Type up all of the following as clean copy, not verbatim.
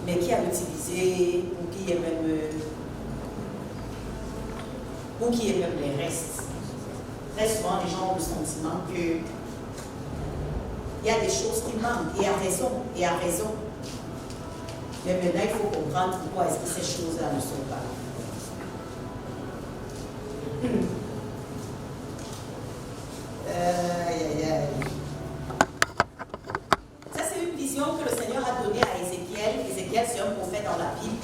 mais qui a utilisé pour qu'il y ait même les restes. Très souvent, les gens ont le sentiment que il y a des choses qui manquent, et à raison. Mais maintenant, il faut comprendre pourquoi est-ce que ces choses-là ne sont pas là. Ça, c'est une vision que le Seigneur a donnée à Ézéchiel. Ézéchiel, c'est un prophète dans la Bible.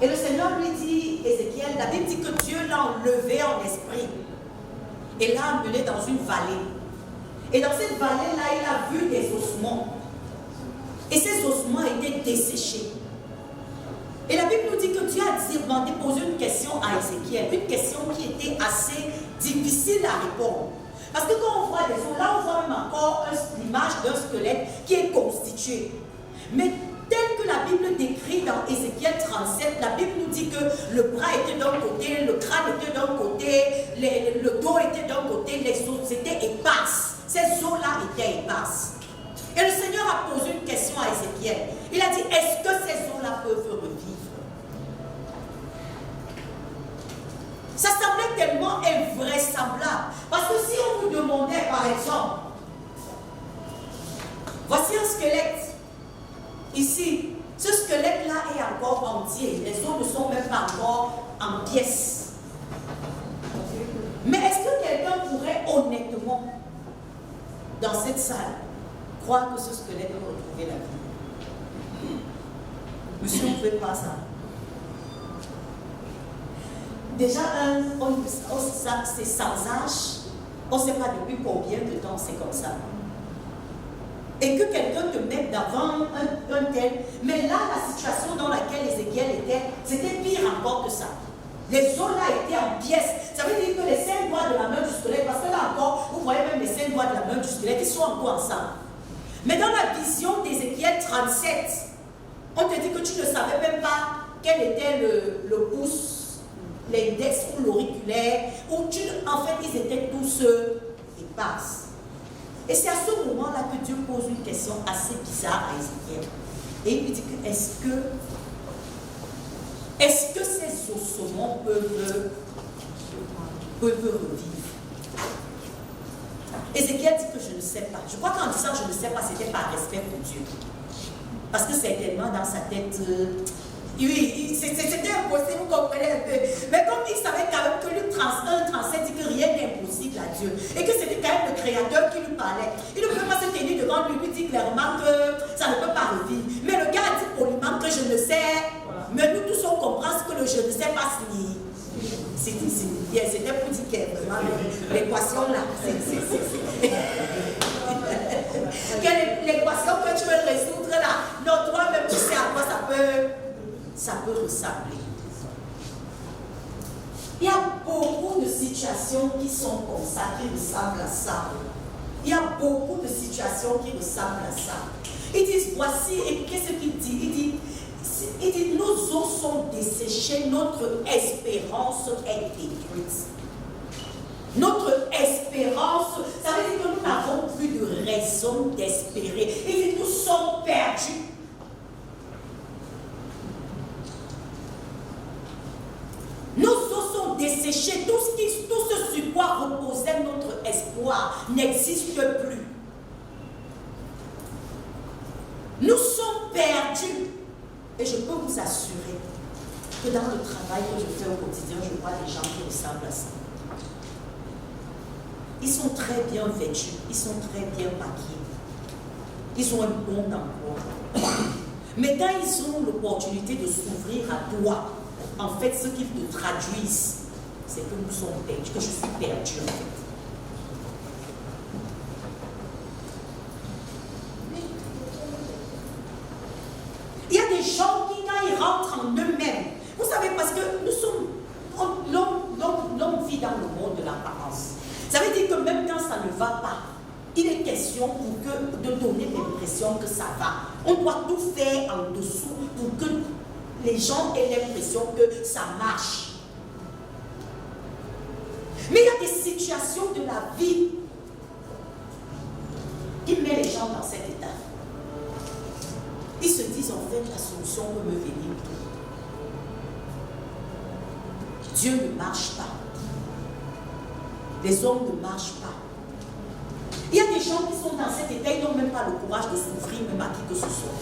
Et le Seigneur lui dit, Ézéchiel, la Bible dit que Dieu l'a enlevé en esprit et l'a amené dans une vallée. Et dans cette vallée-là, il a vu des ossements. Et ces ossements étaient desséchés. Et la Bible nous dit que Dieu a posé une question à Ézéchiel, une question qui était assez difficile à répondre. Parce que quand on voit des os, là on voit même encore l'image d'un squelette qui est constitué. Mais tel que la Bible décrit dans Ézéchiel 37, la Bible nous dit que le bras était d'un côté, le crâne était d'un côté, le dos était d'un côté, les os étaient éparses. Ces os-là étaient éparses. Et le Seigneur a posé une question à Ézéchiel. Il a dit, est-ce que ces os-là peuvent revivre? Ça semblait tellement invraisemblable. Parce que si on vous demandait, par exemple, voici un squelette. Ici, ce squelette-là est encore entier. Les os ne sont même pas encore en pièces. Mais est-ce que quelqu'un pourrait honnêtement, dans cette salle, croire que ce squelette peut retrouver la vie? Monsieur, on ne fait pas ça. Déjà, c'est sans âge. On ne sait pas depuis combien de temps c'est comme ça. Et que quelqu'un te mette devant un tel. Mais là, la situation dans laquelle Ézéchiel était, c'était pire encore que ça. Les os là étaient en pièces. Ça veut dire que les 5 doigts de la main du squelette, parce que là encore, vous voyez même les 5 doigts de la main du squelette, ils sont encore ensemble. Mais dans la vision d'Ézéchiel 37, on te dit que tu ne savais même pas quel était le pouce, l'index ou l'auriculaire, ou en fait, ils étaient tous éparses. Et c'est à ce moment-là que Dieu pose une question assez bizarre à Ézéchiel. Et il lui dit que est-ce que ces ossements peuvent revivre? Ézéchiel dit que je ne sais pas. Je crois qu'en disant je ne sais pas, c'était par respect pour Dieu. Parce que certainement dans sa tête, c'était impossible, vous comprenez un peu. Mais comme il savait quand même que Luc 1:37 dit que rien n'est impossible à Dieu, et que c'était quand même le Créateur qui lui parlait, il ne pouvait pas se tenir devant lui, lui dire clairement que ça ne peut pas revivre. Mais le gars a dit poliment que je ne sais, mais nous tous on comprend ce que le je ne sais pas signifie. C'était pour dire que vraiment l'équation là, l'équation que tu veux résoudre là, non, toi-même tu sais à quoi ça peut ressembler. Il y a beaucoup de situations qui sont comme ça, qui ressemblent à ça. Il y a beaucoup de situations qui ressemblent à ça. Ils disent, voici, et qu'est-ce qu'il dit? Il dit, nos os sont desséchés, notre espérance est détruite. Notre espérance, ça veut dire que nous n'avons plus de raison d'espérer. Il dit, nous sommes perdus. Nos os sont desséchés, tout ce sur quoi reposait notre espoir n'existe plus. Nous sommes perdus. Et je peux vous assurer que dans le travail que je fais au quotidien, je vois des gens qui ressemblent à ça. Ils sont très bien vêtus, ils sont très bien maquillés. Ils ont un bon emploi. Mais quand ils ont l'opportunité de s'ouvrir à toi, en fait, ce qu'ils te traduisent, c'est que nous sommes perdus, que je suis perdu en fait. Il y a des gens qui, quand ils rentrent en eux-mêmes, vous savez, parce que nous sommes, l'homme vit dans le monde de l'apparence. Ça veut dire que même quand ça ne va pas, il est question de donner l'impression que ça va. On doit tout faire en dessous pour que les gens aient l'impression que ça marche. Mais il y a des situations de la vie qui mettent les gens dans cet état. ils se disent en fait la solution peut me venir d'où? Dieu ne marche pas. Les hommes ne marchent pas. Il y a des gens qui sont dans cet état, ils n'ont même pas le courage de s'ouvrir même à qui que ce soit.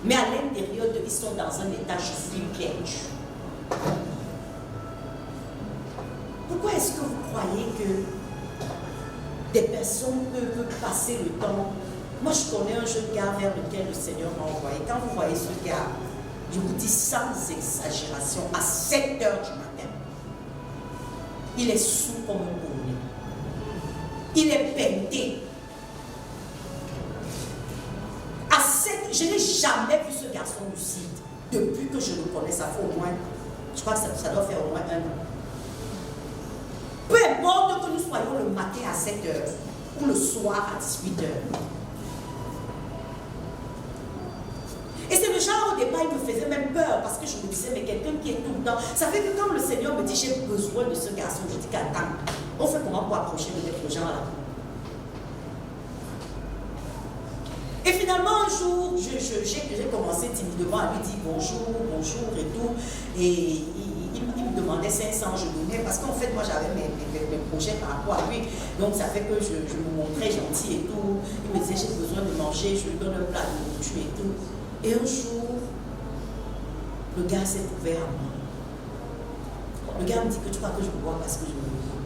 Mais à l'intérieur d'eux, ils sont dans un état, je suis perdu. Pourquoi est-ce que vous croyez que des personnes peuvent passer le temps? Moi, je connais un jeune gars vers lequel le Seigneur m'a envoyé. Quand vous voyez ce gars, je vous dis sans exagération, à 7 heures du matin, il est sous comme un bonnet. Il est peinté. À 7, je n'ai jamais vu ce garçon lucide. Depuis que je le connais, ça fait au moins, je crois que ça doit faire au moins 1 an. Peu importe que nous soyons le matin à 7 heures ou le soir à 18 heures. Et c'est le genre au départ, il me faisait même peur parce que je me disais, mais quelqu'un qui est tout le temps. Ça fait que quand le Seigneur me dit, j'ai besoin de ce garçon, je dis qu'attends, on fait comment pour approcher les gens là? Et finalement, un jour, j'ai commencé timidement à lui dire bonjour, bonjour et tout. Et il me demandait 500, je donnais, parce qu'en fait, moi j'avais mes projets par rapport à lui. Donc ça fait que je me montrais gentil et tout. Il me disait, j'ai besoin de manger, je lui donne un plat de nourriture et tout. Et un jour, le gars s'est ouvert à moi. Le gars me dit que tu crois que je me vois parce que je me vois.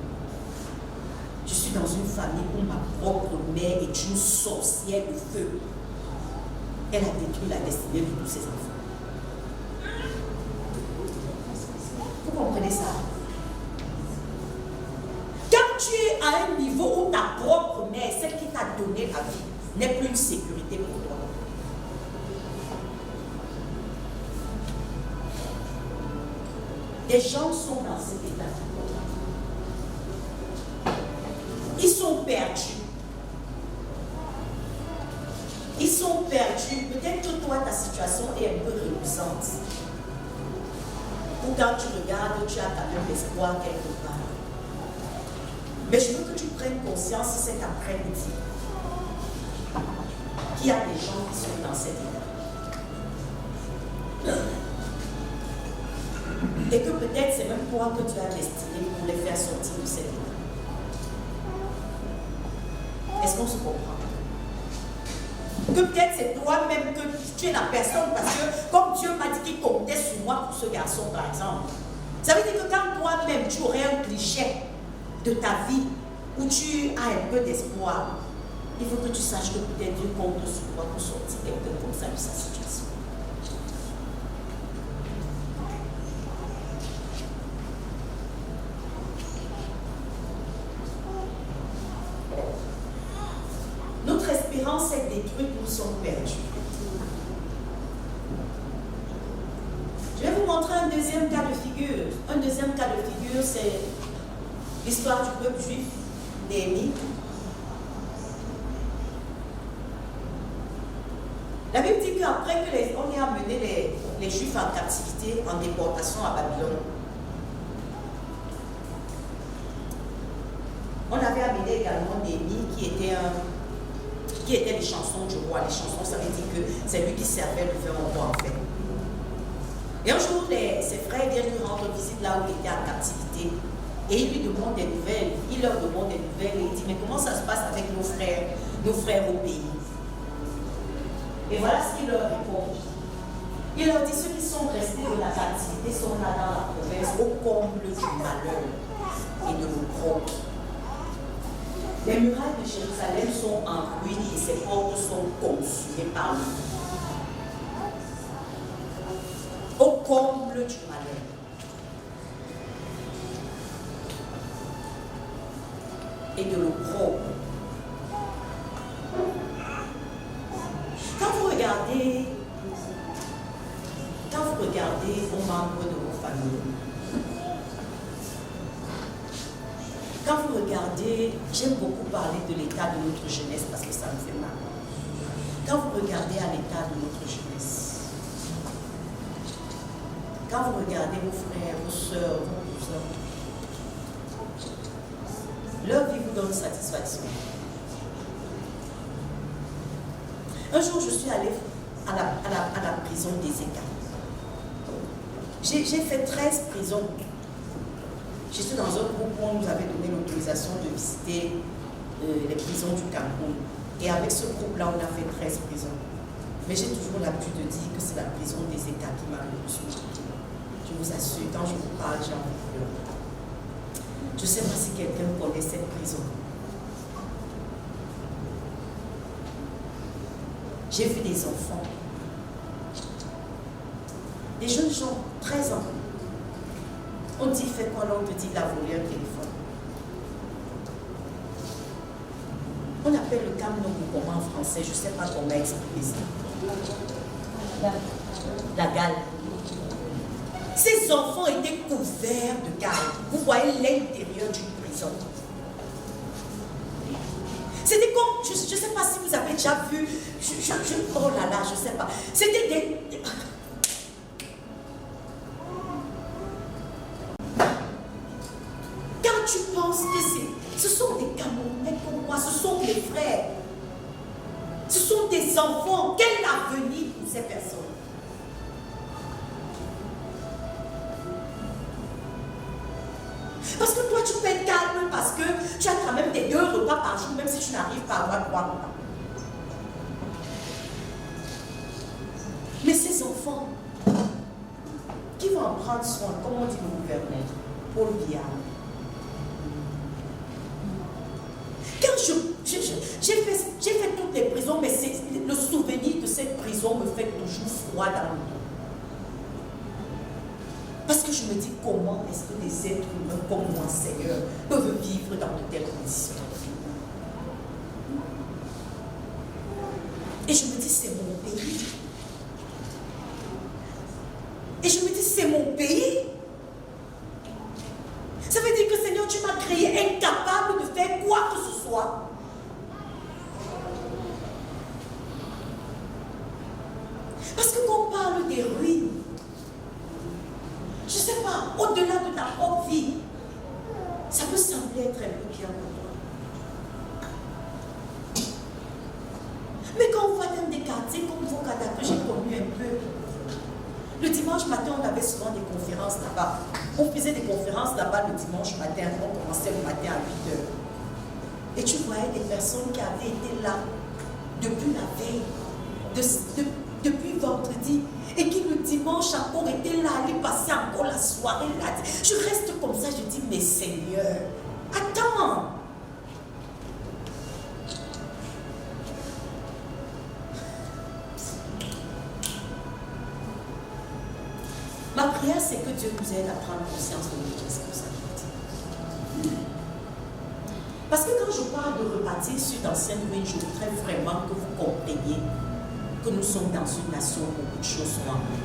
Je suis dans une famille où ma propre mère est une sorcière de feu. Elle a détruit la destinée de tous ses enfants. Vous comprenez ça? Quand tu es à un niveau où ta propre mère, celle qui t'a donné la vie, n'est plus une sécurité pour toi. Des gens sont dans cet état. Ils sont perdus. Ils sont perdus. Peut-être que toi, ta situation est un peu reluisante. Ou quand tu regardes, tu as quand même l'espoir quelque part. Mais je veux que tu prennes conscience cet après-midi qu'il y a des gens qui sont dans cet état. Et que peut-être c'est même toi que tu as destiné pour les faire sortir de cet état. Est-ce qu'on se comprend? Que peut-être c'est toi-même que tu es la personne parce que comme Dieu m'a dit qu'il comptait sur moi pour ce garçon par exemple. Ça veut dire que quand toi-même tu aurais un cliché de ta vie où tu as un peu d'espoir, il faut que tu saches que peut-être Dieu compte sur toi pour sortir quelqu'un comme ça de sa situation. Notre espérance est détruite, nous sommes perdus. Je vais vous montrer un deuxième cas de figure. Un deuxième cas de figure, c'est l'histoire du peuple juif, Néhémie. La Bible dit qu'après qu'on ait amené les Juifs en captivité, en déportation à Babylone, on avait amené également Néhémie qui était les chansons du roi. Les chansons, ça veut dire que c'est lui qui servait de faire un roi en fait. Et un jour, ses frères viennent lui rendre visite là où il était en captivité. Et il lui demande des nouvelles. Il leur demande des nouvelles et il dit, mais comment ça se passe avec nos frères au pays? Et voilà ce qu'il leur répond. Il leur dit, ceux qui sont restés de la captivité sont là dans la province au comble du malheur et de l'opprobre. Les murailles de Jérusalem sont en ruine et ses portes sont consumées par le feu. Au comble du malheur. Et de l'opprobre. Quand vous regardez vos membres de vos familles, quand vous regardez, j'aime beaucoup parler de l'état de notre jeunesse parce que ça me fait mal. Quand vous regardez à l'état de notre jeunesse, quand vous regardez vos frères, vos soeurs, vos cousins, leur vie vous donne satisfaction. Un jour, je suis allée à la prison des États. J'ai fait 13 prisons. J'étais dans un groupe où on nous avait donné l'autorisation de visiter les prisons du Cameroun. Et avec ce groupe-là, on a fait 13 prisons. Mais j'ai toujours l'habitude de dire que c'est la prison des États qui m'a le plus marqué. Je vous assure, quand je vous parle, j'ai envie de pleurer. Je ne sais pas si quelqu'un connaît cette prison. J'ai vu des enfants, des jeunes gens, 13 ans. On dit, fais quoi? On te dit, il a volé un téléphone. On appelle le camnon comment en français, je ne sais pas comment expliquer ça. La gale. Ces enfants étaient couverts de gale. Vous voyez l'intérieur d'une prison. C'était comme, je ne sais pas si vous avez déjà vu, oh là là, je ne sais pas. C'était des... Quand tu penses que ce sont des Camerounais comme moi, ce sont des frères, ce sont des enfants, quel avenir pour ces personnes? Parce que toi, tu peux être calme parce que tu as quand même tes 2 repas par jour, même si tu n'arrives pas à avoir 3 repas. Mais ces enfants, qui vont en prendre soin, comme on dit le gouverneur, Paul Biya. Quand j'ai fait toutes les prisons, mais le souvenir de cette prison me fait toujours froid dans le dos. Parce que je me dis, comment est-ce que des êtres humains comme moi, Seigneur, peuvent vivre dans de telles conditions? Et je me dis, c'est mon pays. Et je me dis, c'est mon pays. Ça veut dire que, Seigneur, tu m'as créé incapable de faire quoi que ce soit. Parce que quand on parle des ruines, je ne sais pas, au-delà de ta propre vie, ça peut sembler être un peu bien pour toi. Mais quand on va dans des quartiers comme Vokada, que j'ai connu un peu, le dimanche matin, on avait souvent des conférences là-bas. On faisait des conférences là-bas le dimanche matin, on commençait le matin à 8 h. Et tu voyais des personnes qui avaient été là depuis la veille, depuis vendredi, et qui le dimanche encore étaient là, allaient passer encore la soirée là. Je reste comme ça, je dis, mais Seigneur, attends. Ma prière, c'est que Dieu nous aide à prendre conscience de notre responsabilité. Parce que quand je parle de rebâtir sur d'anciennes ruines, je voudrais vraiment que vous compreniez que nous sommes dans une nation où beaucoup de choses sont en train.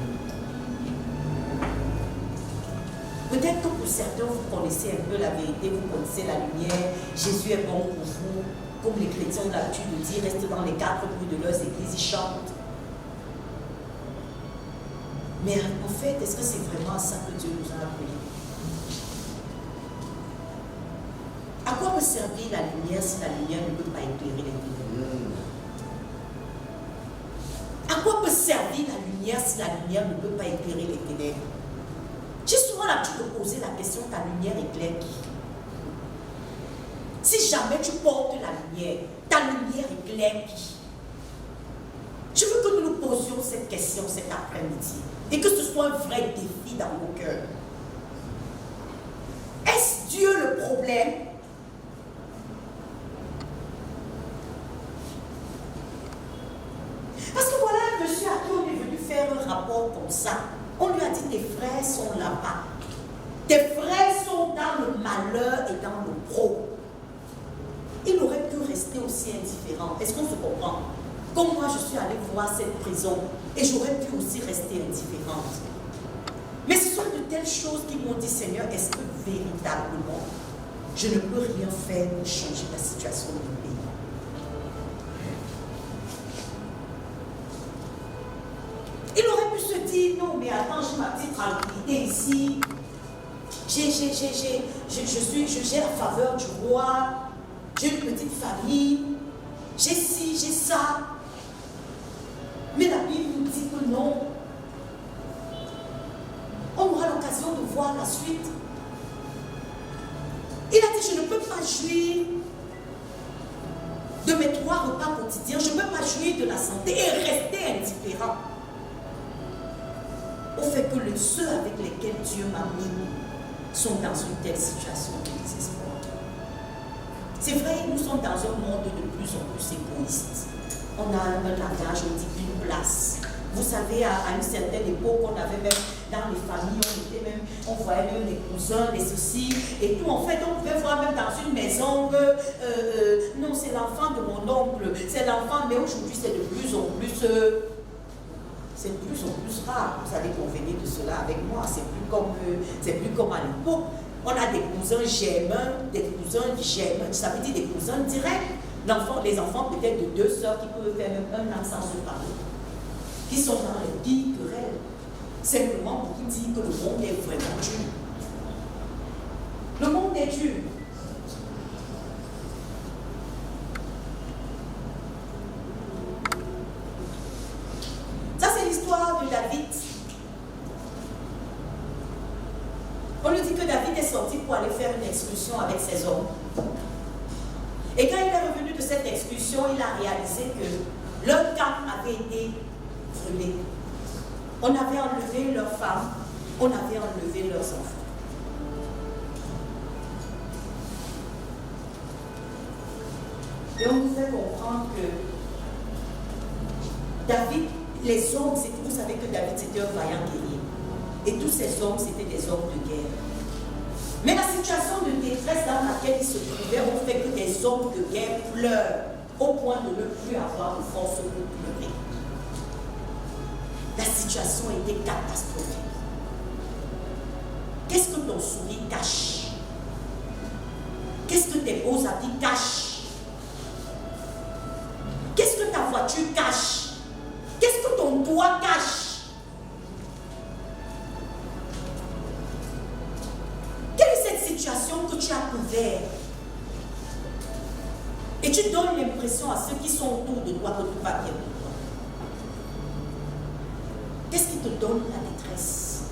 Peut-être que pour certains, vous connaissez un peu la vérité, vous connaissez la lumière, Jésus est bon pour vous, comme les chrétiens ont l'habitude de dire, restez dans les 4 coins de leurs églises, ils chantent. Mais en fait, est-ce que c'est vraiment ça que Dieu nous a appelés? À quoi peut servir la lumière si la lumière ne peut pas éclairer les ténèbres? À quoi peut servir la lumière si la lumière ne peut pas éclairer les ténèbres? J'ai souvent l'habitude de poser la question, ta lumière éclaire qui? Si jamais tu portes la lumière, ta lumière éclaire qui? Je veux que nous nous posions cette question cet après-midi et que ce soit un vrai défi dans nos cœurs. Est-ce Dieu le problème? Parce que voilà un monsieur à qui on est venu faire un rapport comme ça. On lui a dit, tes frères sont là-bas. Tes frères sont dans le malheur et dans le pro. Il aurait pu rester aussi indifférent. Est-ce qu'on se comprend? Comme moi, je suis allée voir cette prison et j'aurais pu aussi rester indifférente. Mais ce sont de telles choses qui m'ont dit, Seigneur, est-ce que véritablement, je ne peux rien faire pour changer la situation de mon pays? Il aurait pu se dire, non, mais attends, j'ai ma petite tranquillité ici. J'ai la faveur du roi. J'ai une petite famille. J'ai ci, j'ai ça. Mais la Bible dit que non. On aura l'occasion de voir la suite. Il a dit, je ne peux pas jouir de mes 3 repas quotidiens, je ne peux pas jouir de la santé et rester indifférent au fait que ceux avec lesquels Dieu m'a mis sont dans une telle situation de désespoir. C'est vrai, nous sommes dans un monde de plus en plus égoïste. On a un langage, on dit une place. Vous savez, à une certaine époque, on avait même dans les familles, on voyait même les cousins, les ceci, et tout. En fait, on pouvait voir même dans une maison que non, c'est l'enfant de mon oncle, c'est l'enfant, mais aujourd'hui, c'est de plus en plus rare. Vous allez convenir de cela avec moi. C'est plus comme à l'époque. On a des cousins germains, des cousins germains, ça veut dire des cousins directs. Les enfants peut-être de 2 sœurs qui peuvent faire même 1 an sans se parler, qui sont dans les pires querelles, simplement pour vous dire que le monde est vraiment dur. Le monde est dur. Ça, c'est l'histoire de David. On nous dit que David est sorti pour aller faire une excursion avec ses hommes. Et quand il est revenu de cette excursion, il a réalisé que leur camp avait été brûlé. On avait enlevé leurs femmes, on avait enlevé leurs enfants. Et on nous fait comprendre que David, les hommes, vous savez que David c'était un vaillant guerrier. Et tous ces hommes, c'était des hommes de guerre. Mais la situation de détresse dans laquelle ils se trouvaient ont fait que des hommes de guerre pleurent au point de ne plus avoir de force pour pleurer. La situation était catastrophique. Qu'est-ce que ton sourire cache? Qu'est-ce que tes beaux habits cachent? Qu'est-ce que ta voiture cache? Qu'est-ce que ton toit cache? Quelle est cette situation que tu as couverte? Et tu donnes l'impression à ceux qui sont autour de toi que tout va bien pour toi. Qu'est-ce qui te donne la détresse?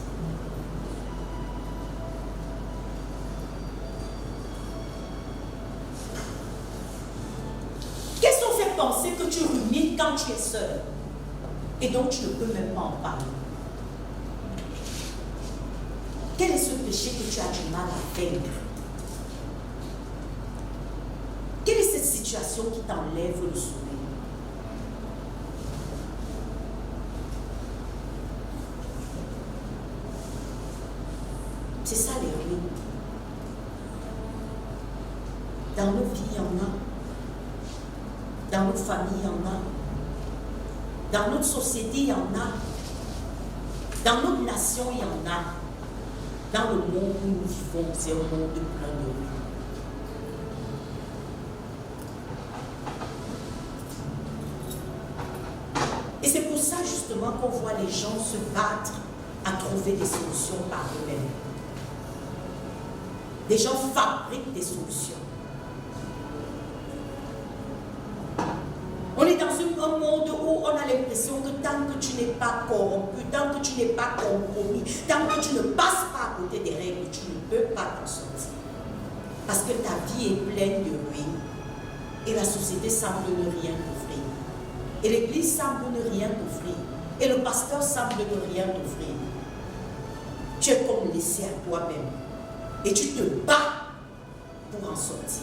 Qu'est-ce qu'on fait penser que tu rumines quand tu es seul? Et donc tu ne peux même pas en parler. Quel est ce péché que tu as du mal à vaincre? Quelle est cette situation qui t'enlève le sourire? C'est ça les ruines. Dans nos vies, il y en a. Dans notre famille, il y en a. Dans notre société, il y en a. Dans notre nation, il y en a. Dans le monde où nous vivons, c'est un monde plein de ruines. Et c'est pour ça justement qu'on voit les gens se battre à trouver des solutions par eux-mêmes. Les gens fabriquent des solutions. On est dans un monde où on a l'impression que tant que tu n'es pas corrompu, tant que tu n'es pas compromis, tant que tu ne passes pas à côté des règles, tu ne peux pas t'en sortir. Parce que ta vie est pleine de ruines et la société semble ne rien t'offrir. Et l'église semble ne rien t'offrir. Et le pasteur semble ne rien t'offrir. Tu es comme laissé à toi-même. Et tu te bats pour en sortir.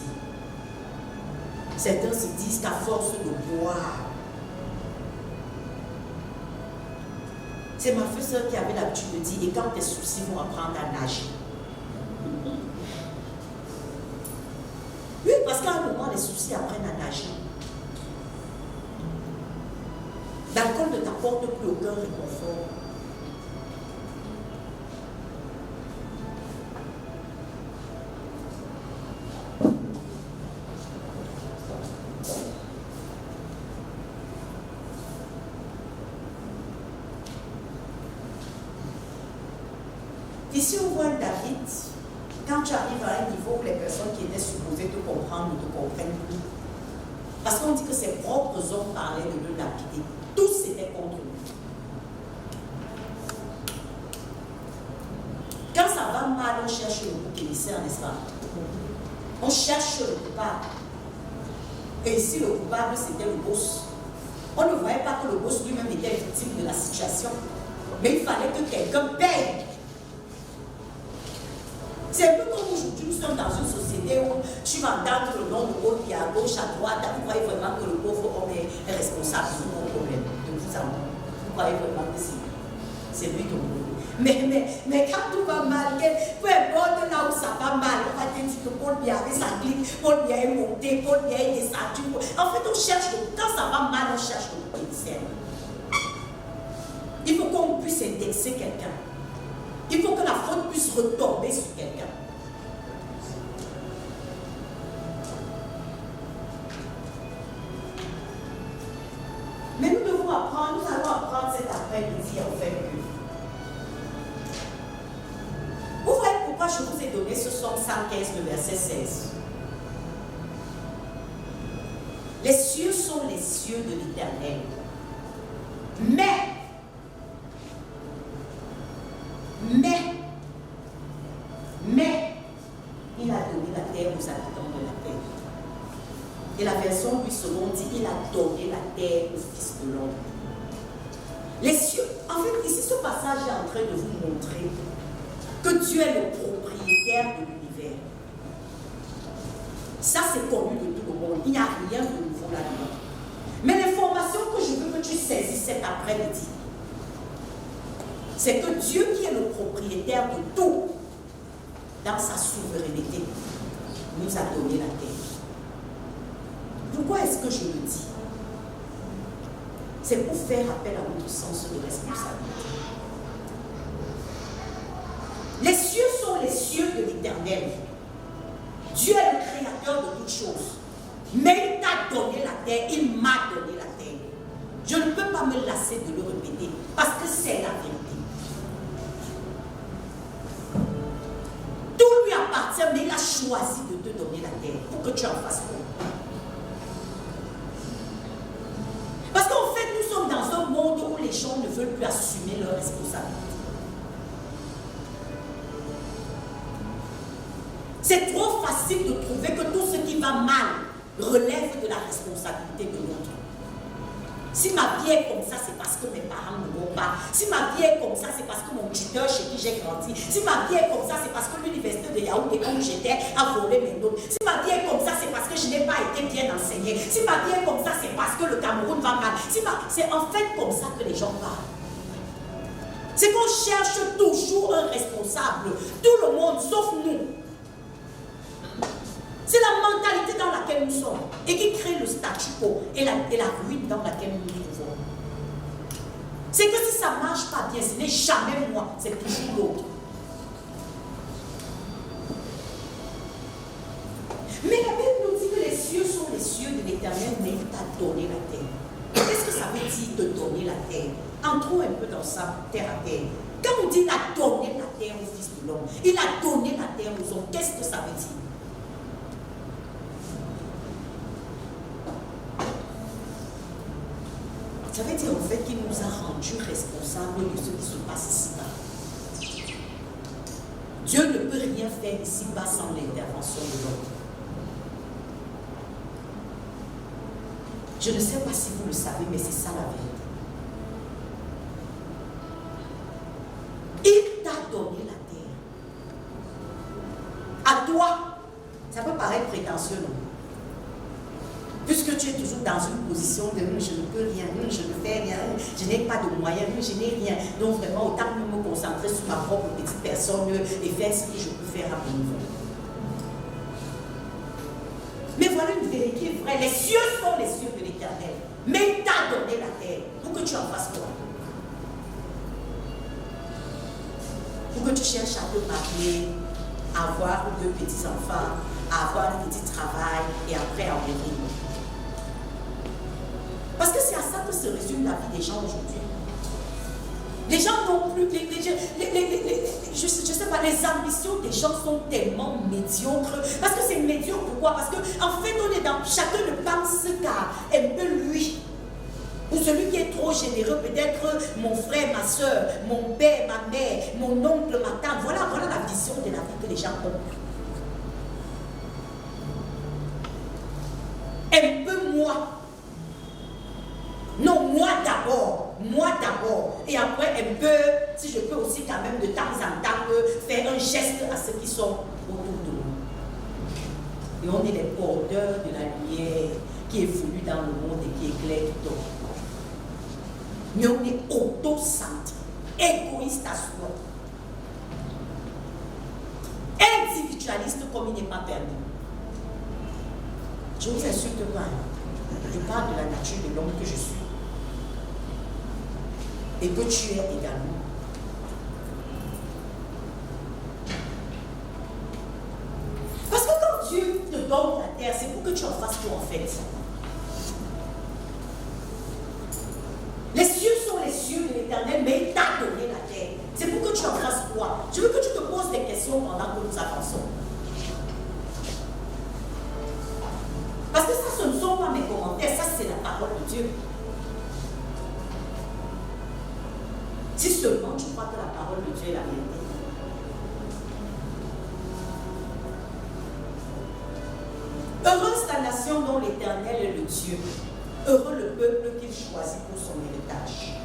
Certains se disent qu'à force de boire. C'est ma soeur qui avait l'habitude de dire, et quand tes soucis vont apprendre à nager. Oui, parce qu'à un moment, les soucis apprennent à nager. L'alcool ne t'apporte plus aucun réconfort. Ici, on voit David, quand tu arrives à un niveau où les personnes qui étaient supposées te comprendre ne te comprennent plus. Parce qu'on dit que ses propres hommes parlaient de le lapider. Tous étaient contre lui. cherche le bouc émissaire, n'est-ce pas? On cherche le coupable. Et ici, le coupable, c'était le boss. On ne voyait pas que le boss lui-même était victime de la situation. Mais il fallait que quelqu'un paye. C'est un peu comme aujourd'hui, nous sommes dans une société où tu vas entendre le nom de l'autre qui est à gauche, à droite. Vous croyez vraiment que le pauvre homme est responsable de mon problème, de vous à moi. Vous croyez vraiment que c'est lui ton problème. Mais quand tout va mal, peu importe là où ça va mal, on va te dire que Paul Biya avait sa clique, Paul Biya est monté, Paul Biya est descendu. En fait, on cherche, quand ça va mal, on cherche le commissaire. Il faut qu'on puisse indexer quelqu'un. Il faut que la faute puisse retomber sur quelqu'un. Mais nous devons apprendre, nous allons apprendre cet après-midi en fait que. Vous voyez pourquoi je vous ai donné ce psaume 115, le verset 16. Les cieux sont les cieux de l'Éternel. Mais, il a donné la terre aux habitants de la terre. Et la version 8 secondes dit, il a donné la terre au Fils de l'homme. Les cieux, en fait, ici, ce passage est en train de vous montrer que Dieu est le propriétaire de l'univers. Ça, c'est connu de tout le monde. Il n'y a rien de nouveau là-dedans. Mais l'information que je veux que tu saisisses cet après-midi, c'est que Dieu qui est le propriétaire de tout, dans sa souveraineté, nous a donné la terre. Pourquoi est-ce que je le dis? C'est pour faire appel à notre sens de responsabilité. Les cieux sont les cieux de l'Éternel. Dieu est le créateur de toutes choses. Mais il t'a donné la terre, il m'a donné la terre. Je ne peux pas me lasser de le répéter parce que c'est la vérité. Tout lui appartient, mais il a choisi de te donner la terre pour que tu en fasses quoi. Parce qu'en fait, nous sommes dans un monde où les gens ne veulent plus assumer leurs responsabilités. C'est trop facile de trouver que tout ce qui va mal relève de la responsabilité de l'autre. Si ma vie est comme ça, c'est parce que mes parents ne vont pas. Si ma vie est comme ça, c'est parce que mon tuteur chez qui j'ai grandi. Si ma vie est comme ça, c'est parce que l'université de Yaoundé où j'étais a volé mes notes. Si ma vie est comme ça, c'est parce que je n'ai pas été bien enseignée. Si ma vie est comme ça, c'est parce que le Cameroun va mal. C'est en fait comme ça que les gens parlent. C'est qu'on cherche toujours un responsable. Tout le monde, sauf nous. C'est la mentalité dans laquelle nous sommes et qui crée le statu quo et la ruine dans laquelle nous nous trouvons. C'est que si ça ne marche pas bien, ce n'est jamais moi, c'est toujours l'autre. Mais la Bible nous dit que les cieux sont les cieux de l'Éternel, mais il t'a donné la terre. Qu'est-ce que ça veut dire de donner la terre? Entrons un peu dans ça, terre à terre. Quand on dit il a donné la terre au Fils de l'homme, il a donné la terre aux hommes, qu'est-ce que ça veut dire? Ça veut dire en fait qu'il nous a rendus responsables de ce qui se passe ici-bas. Dieu ne peut rien faire ici-bas sans l'intervention de l'homme. Je ne sais pas si vous le savez, mais c'est ça la vérité. Il t'a donné la terre. À toi, ça peut paraître prétentieux, non? Puisque tu es toujours dans une position de je ne peux rien, je ne fais rien, je n'ai pas de moyens, je n'ai rien. Donc vraiment, autant que me concentrer sur ma propre petite personne et faire ce que je peux faire à mon niveau. Mais voilà une vérité vraie. Les cieux sont les cieux de l'Éternel. Mais il t'a donné la terre pour que tu en fasses quoi? Pour que tu cherches à te marier, à avoir 2 petits-enfants, à avoir un petit travail et après à mourir. Parce que c'est à ça que se résume la vie des gens aujourd'hui. Les gens n'ont plus, je sais pas, les ambitions des gens sont tellement médiocres. Parce que c'est médiocre, pourquoi? Parce qu'en fait, on est dans, chacun ne pense qu'à un peu lui. Ou celui qui est trop généreux, peut-être mon frère, ma soeur, mon père, ma mère, mon oncle, ma tante. Voilà la vision de la vie que les gens ont. Un peu moi. Non, moi d'abord. Et après, un peu, si je peux aussi quand même de temps en temps faire un geste à ceux qui sont autour de nous. Et on est les porteurs de la lumière qui évolue dans le monde et qui éclaire tout autre. Mais on est autocentré, égoïste à soi. Individualiste comme il n'est pas permis. Je ne vous insulte pas. Je parle de la nature de l'homme que je suis. Et que tu es également. Parce que quand Dieu te donne la terre, c'est pour que tu en fasses tout en fait. Les cieux sont les cieux de l'Éternel, mais il t'a donné la terre. C'est pour que tu en fasses quoi? Je veux que tu te poses des questions pendant que nous avançons. Parce que ça, ce ne sont pas mes commentaires, ça c'est la parole de Dieu. Si seulement tu crois que la parole de Dieu est la vérité. Heureuse la nation dont l'Éternel est le Dieu. Heureux le peuple qu'il choisit pour son héritage.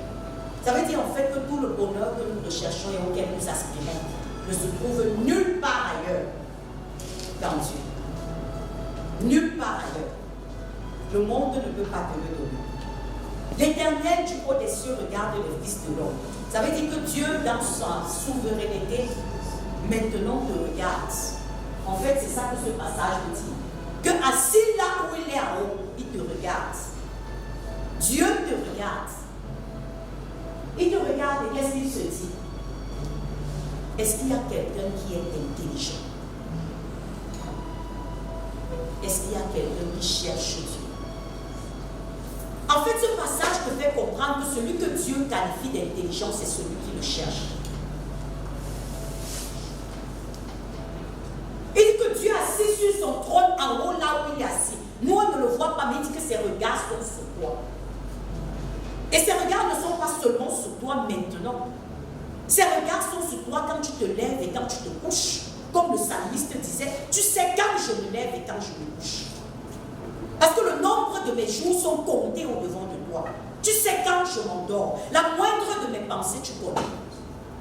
Ça veut dire en fait que tout le bonheur que nous recherchons et auquel nous aspirons ne se trouve nulle part ailleurs qu'en Dieu. Nulle part ailleurs. Le monde ne peut pas te le donner. L'Éternel du haut des cieux regarde les fils de l'homme. Ça veut dire que Dieu, dans sa souveraineté, maintenant te regarde. En fait, c'est ça que ce passage me dit. Que assis là où il est en haut, il te regarde. Dieu te regarde. Il te regarde et qu'est-ce qu'il se dit? Est-ce qu'il y a quelqu'un qui est intelligent? Est-ce qu'il y a quelqu'un qui cherche Dieu? En fait, ce passage te fait comprendre que celui que Dieu qualifie d'intelligent, c'est celui qui le cherche. Il dit que Dieu est assis sur son trône en haut, là où il est assis. Nous, on ne le voit pas, mais il dit que ses regards sont sur toi. Et ces regards ne sont pas seulement sur toi maintenant. Ces regards sont sur toi quand tu te lèves et quand tu te couches. Comme le psalmiste disait, tu sais quand je me lève et quand je me couche. Parce que le nombre de mes jours sont comptés au-devant de toi. Tu sais quand je m'endors. La moindre de mes pensées, tu connais.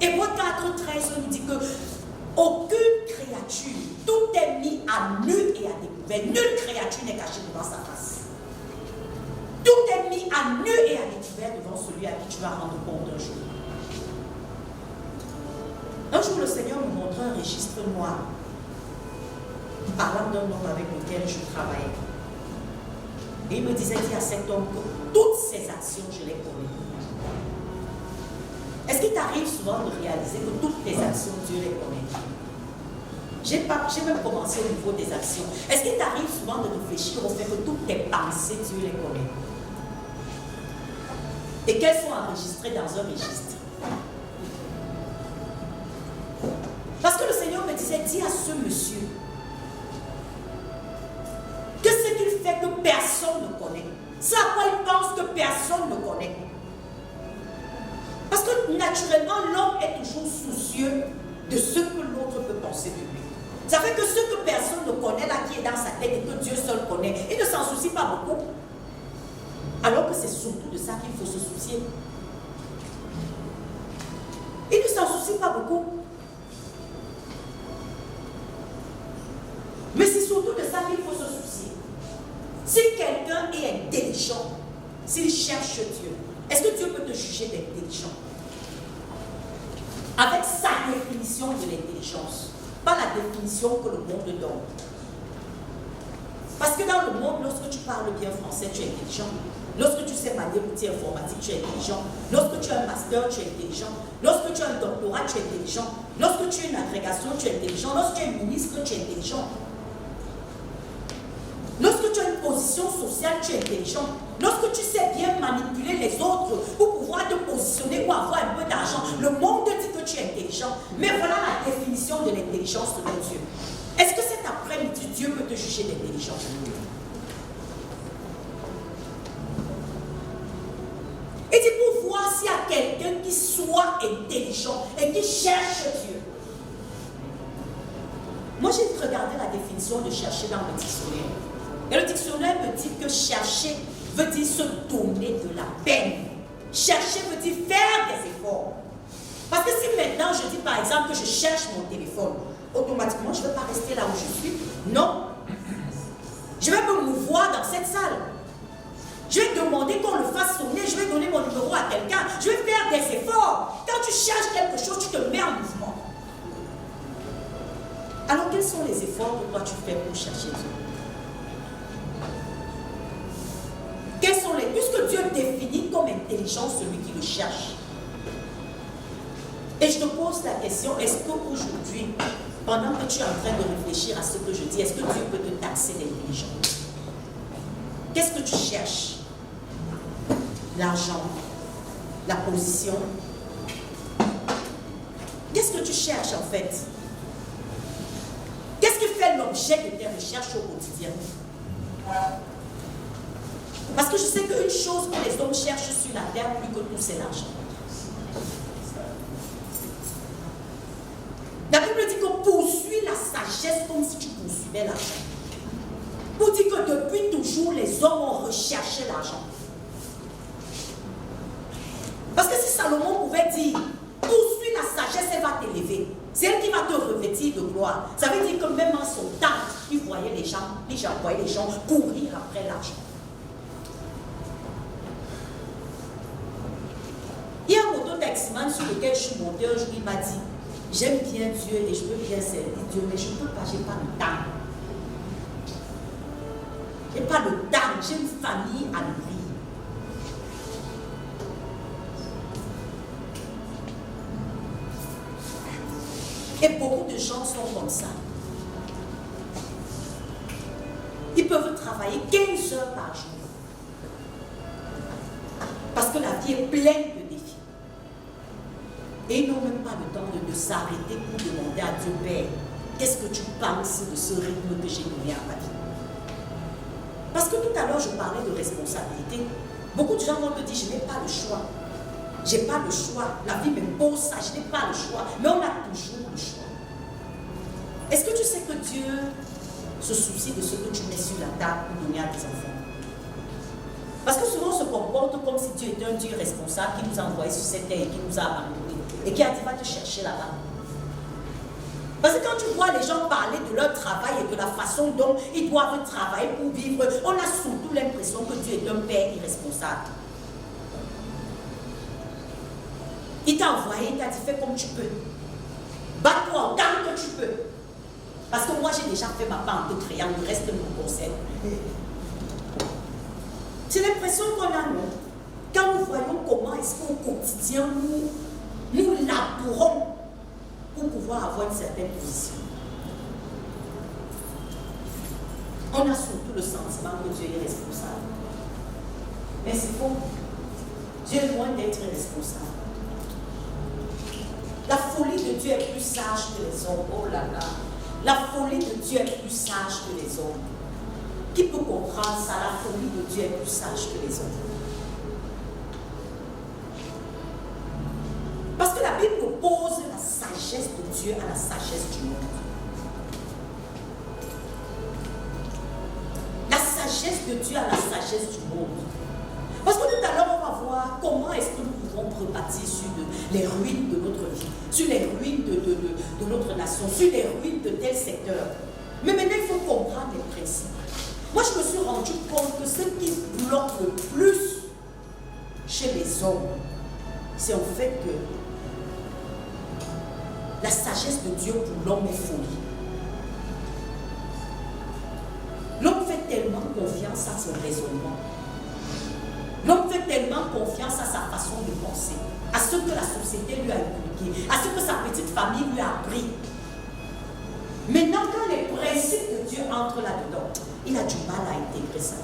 Hébreux 4:13 nous dit que aucune créature, tout est mis à nu et à découvert. Nulle créature n'est cachée devant sa face. Tout est mis à nu et à découvert devant celui à qui tu vas rendre compte un jour. Un jour, le Seigneur me montrait un registre noir, parlant d'un homme avec lequel je travaillais. Et il me disait qu'il y a cet homme que toutes ses actions, je les connais. Est-ce qu'il t'arrive souvent de réaliser que toutes tes actions, Dieu les connaît? J'ai même commencé au niveau des actions. Est-ce qu'il t'arrive souvent de réfléchir au fait que toutes tes pensées, Dieu les connaît? Et qu'elles sont enregistrées dans un registre? Parce que le Seigneur me disait, dis à ce monsieur que ce qu'il fait que personne ne connaît. C'est à quoi il pense que personne ne connaît. Parce que naturellement, l'homme est toujours soucieux de ce que l'autre peut penser de lui. Ça fait que ce que personne ne connaît, là, qui est dans sa tête et que Dieu seul connaît, il ne s'en soucie pas beaucoup. Alors que c'est surtout de ça qu'il faut se soucier. Il ne s'en soucie pas beaucoup. Mais c'est surtout de ça qu'il faut se soucier. Si quelqu'un est intelligent, s'il cherche Dieu, est-ce que Dieu peut te juger d'intelligent? Avec sa définition de l'intelligence, pas la définition que le monde donne. Parce que dans le monde, lorsque tu parles bien français, tu es intelligent. Lorsque tu sais manier l'outil informatique, tu es intelligent. Lorsque tu as un master, tu es intelligent. Lorsque tu as un doctorat, tu es intelligent. Lorsque tu as une agrégation, tu es intelligent. Lorsque tu es ministre, tu es intelligent. Lorsque tu as une position sociale, tu es intelligent. Lorsque tu sais bien manipuler les autres pour pouvoir te positionner ou avoir un peu d'argent, le monde dit que tu es intelligent. Mais voilà la définition de l'intelligence de Dieu. Est-ce que cet après-midi, Dieu peut te juger d'intelligence? quelqu'un qui soit intelligent et qui cherche Dieu. Moi, j'ai regardé la définition de chercher dans le dictionnaire. Et le dictionnaire me dit que chercher veut dire se donner de la peine. Chercher veut dire faire des efforts. Parce que si maintenant je dis par exemple que je cherche mon téléphone, automatiquement je ne vais pas rester là où je suis. Non. Je vais me mouvoir dans cette salle. Je vais demander qu'on le fasse sonner, je vais donner mon numéro à quelqu'un, je vais faire des efforts. Quand tu cherches quelque chose, tu te mets en mouvement. Alors quels sont les efforts que toi tu fais pour chercher Dieu? Quels sont les... Puisque Dieu définit comme intelligent celui qui le cherche. Et je te pose la question, est-ce qu'aujourd'hui, pendant que tu es en train de réfléchir à ce que je dis, est-ce que Dieu peut te taxer d'intelligent? Qu'est-ce que tu cherches? L'argent, la position. Qu'est-ce que tu cherches en fait? Qu'est-ce qui fait l'objet de tes recherches au quotidien? Parce que je sais qu'une chose que les hommes cherchent sur la terre plus que tout, c'est l'argent. La Bible dit qu'on poursuit la sagesse comme si tu poursuivais l'argent. Pour dire que depuis toujours, les hommes ont recherché l'argent. Parce que si Salomon pouvait dire, poursuis la sagesse, elle va t'élever. C'est elle qui va te revêtir de gloire. Ça veut dire que même en son temps, il voyait les gens voyaient les gens courir après l'argent. Il y a un moto-taximan sur lequel je suis montée un jour, il m'a dit, j'aime bien Dieu et je veux bien servir Dieu, mais je ne peux pas, je n'ai pas le temps. Je n'ai pas le temps, j'ai une famille à nourrir. Et beaucoup de gens sont comme ça. Ils peuvent travailler 15 heures par jour. Parce que la vie est pleine de défis. Et ils n'ont même pas le temps de s'arrêter pour demander à Dieu, Père, qu'est-ce que tu penses de ce rythme que j'ai donné à ma vie? Parce que tout à l'heure, je parlais de responsabilité. Beaucoup de gens vont te dire, je n'ai pas le choix. Je n'ai pas le choix. La vie m'impose ça, je n'ai pas le choix. Mais on a toujours le choix. Est-ce que tu sais que Dieu se soucie de ce que tu mets sur la table pour donner à tes enfants? Parce que souvent on se comporte comme si Dieu était un Dieu responsable qui nous a envoyés sur cette terre et qui nous a abandonnés. Et qui a dit, va te chercher là-bas. Parce que quand tu vois les gens parler de leur travail et de la façon dont ils doivent travailler pour vivre, on a surtout l'impression que Dieu est un père irresponsable. Il t'a envoyé, il t'a dit, fais comme tu peux. Bats-toi autant que tu peux. Parce que moi, j'ai déjà fait ma part en te créant, le reste me concerne. C'est l'impression qu'on a, nous. Quand nous voyons comment est-ce qu'au quotidien, nous labourons pour pouvoir avoir une certaine position. On a surtout le sentiment que Dieu est responsable. Mais c'est faux. Dieu est loin d'être responsable. La folie de Dieu est plus sage que les hommes. Oh là là. La folie de Dieu est plus sage que les hommes. Qui peut comprendre ça? La folie de Dieu est plus sage que les hommes. Parce que la Bible oppose la sagesse de Dieu à la sagesse du monde. La sagesse de Dieu à la sagesse du monde. Parce que tout à l'heure, on va voir comment est-ce que nous pouvons rebâtir sur les ruines de notre vie, sur les ruines de notre nation, sur les ruines de tel secteur. Mais maintenant, il faut comprendre les principes. Moi, je me suis rendu compte que ce qui bloque le plus chez les hommes, c'est en fait que la sagesse de Dieu pour l'homme est folie. L'homme fait tellement confiance à son raisonnement. L'homme fait tellement confiance à sa façon de penser, à ce que la société lui a inculqué, à ce que sa petite famille lui a appris. Maintenant, quand les principes de Dieu entrent là-dedans, il a du mal à intégrer ça.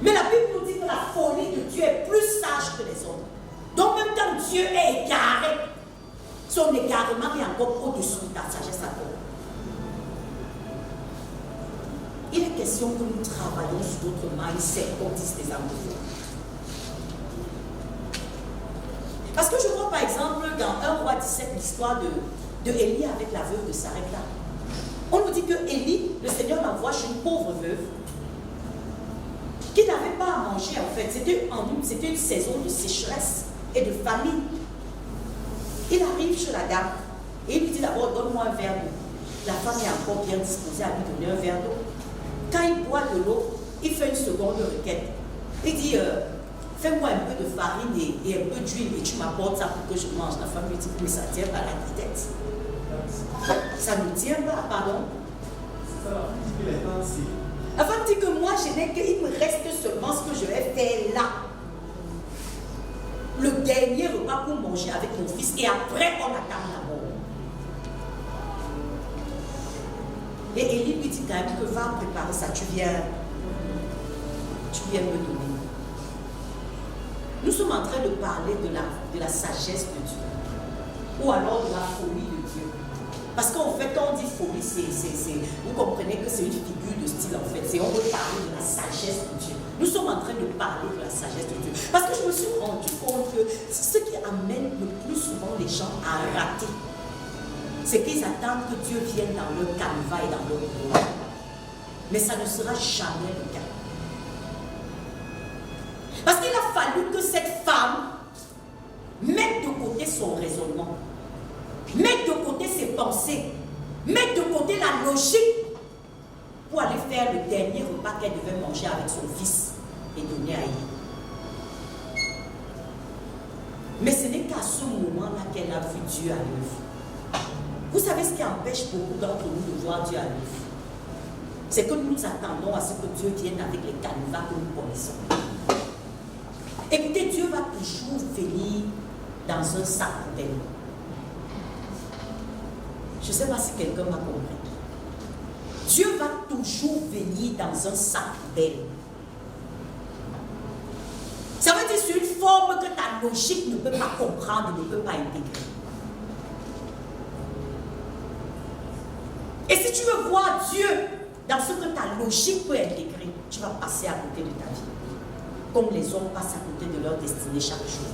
Mais la Bible nous dit que la folie de Dieu est plus sage que les hommes. Donc même quand Dieu est égaré, son égarement est encore au-dessus de la sagesse à toi. Il est question que nous travaillons sur notre mindset, comme disent les anglophones. Parce que je vois par exemple dans 1 roi 17 l'histoire de Élie avec la veuve de Sarepta. On nous dit que Élie, le Seigneur l'envoie chez une pauvre veuve qui n'avait pas à manger en fait. C'était une saison de sécheresse et de famine. Il arrive chez la dame et il lui dit d'abord, donne-moi un verre d'eau. La femme est encore bien disposée à lui donner un verre d'eau. Quand il boit de l'eau, il fait une seconde requête. Il dit, fais-moi un peu de farine et un peu d'huile et tu m'apportes ça pour que je mange. La femme lui dit, mais ça tient pas la tête. Ça ne tient pas, pardon. La femme dit que moi, je n'ai qu'il me reste seulement ce que je vais faire là. Le dernier repas pour manger avec mon fils et après on attend la mort. Et Élie lui dit quand même que va préparer ça, tu viens me donner. Nous sommes en train de parler de la sagesse de Dieu ou alors de la folie de Dieu. Parce qu'en fait, quand on dit folie, vous comprenez que c'est une figure de style en fait. On veut parler de la sagesse de Dieu. Nous sommes en train de parler de la sagesse de Dieu. Parce que je me suis rendu compte que ce qui amène le plus souvent les gens à rater, c'est qu'ils attendent que Dieu vienne dans leur canevas et dans leur rôle. Mais ça ne sera jamais le cas. Parce qu'il a fallu que cette femme mette de côté son raisonnement, mette de côté ses pensées, mette de côté la logique pour aller faire le dernier repas qu'elle devait manger avec son fils et donner à elle. Mais ce n'est qu'à ce moment-là qu'elle a vu Dieu à l'œuvre. Vous savez ce qui empêche beaucoup d'entre nous de voir Dieu à l'œuvre? C'est que nous attendons à ce que Dieu vienne avec les canevas que nous connaissons. Écoutez, Dieu va toujours venir dans un sac poubelle. Je ne sais pas si quelqu'un m'a compris. Dieu va toujours venir dans un sac poubelle. Ça veut dire sur une forme que ta logique ne peut pas comprendre, ne peut pas intégrer. Et si tu veux voir Dieu dans ce que ta logique peut intégrer, tu vas passer à côté de ta vie. Comme les hommes passent à côté de leur destinée chaque jour.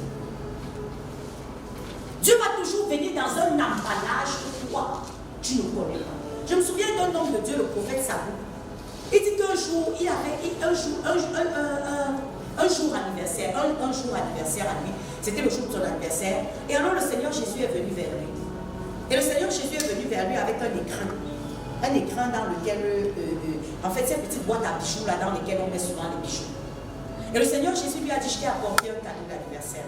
Dieu va toujours venir dans un emballage que toi, tu ne connais pas. Je me souviens d'un homme de Dieu, le prophète Sabou. Il dit qu'un jour, il avait un jour anniversaire à lui. C'était le jour de son anniversaire. Et alors le Seigneur Jésus est venu vers lui. Et le Seigneur Jésus est venu vers lui avec un écran. Un écran dans lequel, en fait, c'est une petite boîte à bijoux là dans laquelle on met souvent les bijoux. Et le Seigneur Jésus lui a dit, je t'ai apporté un cadeau d'anniversaire.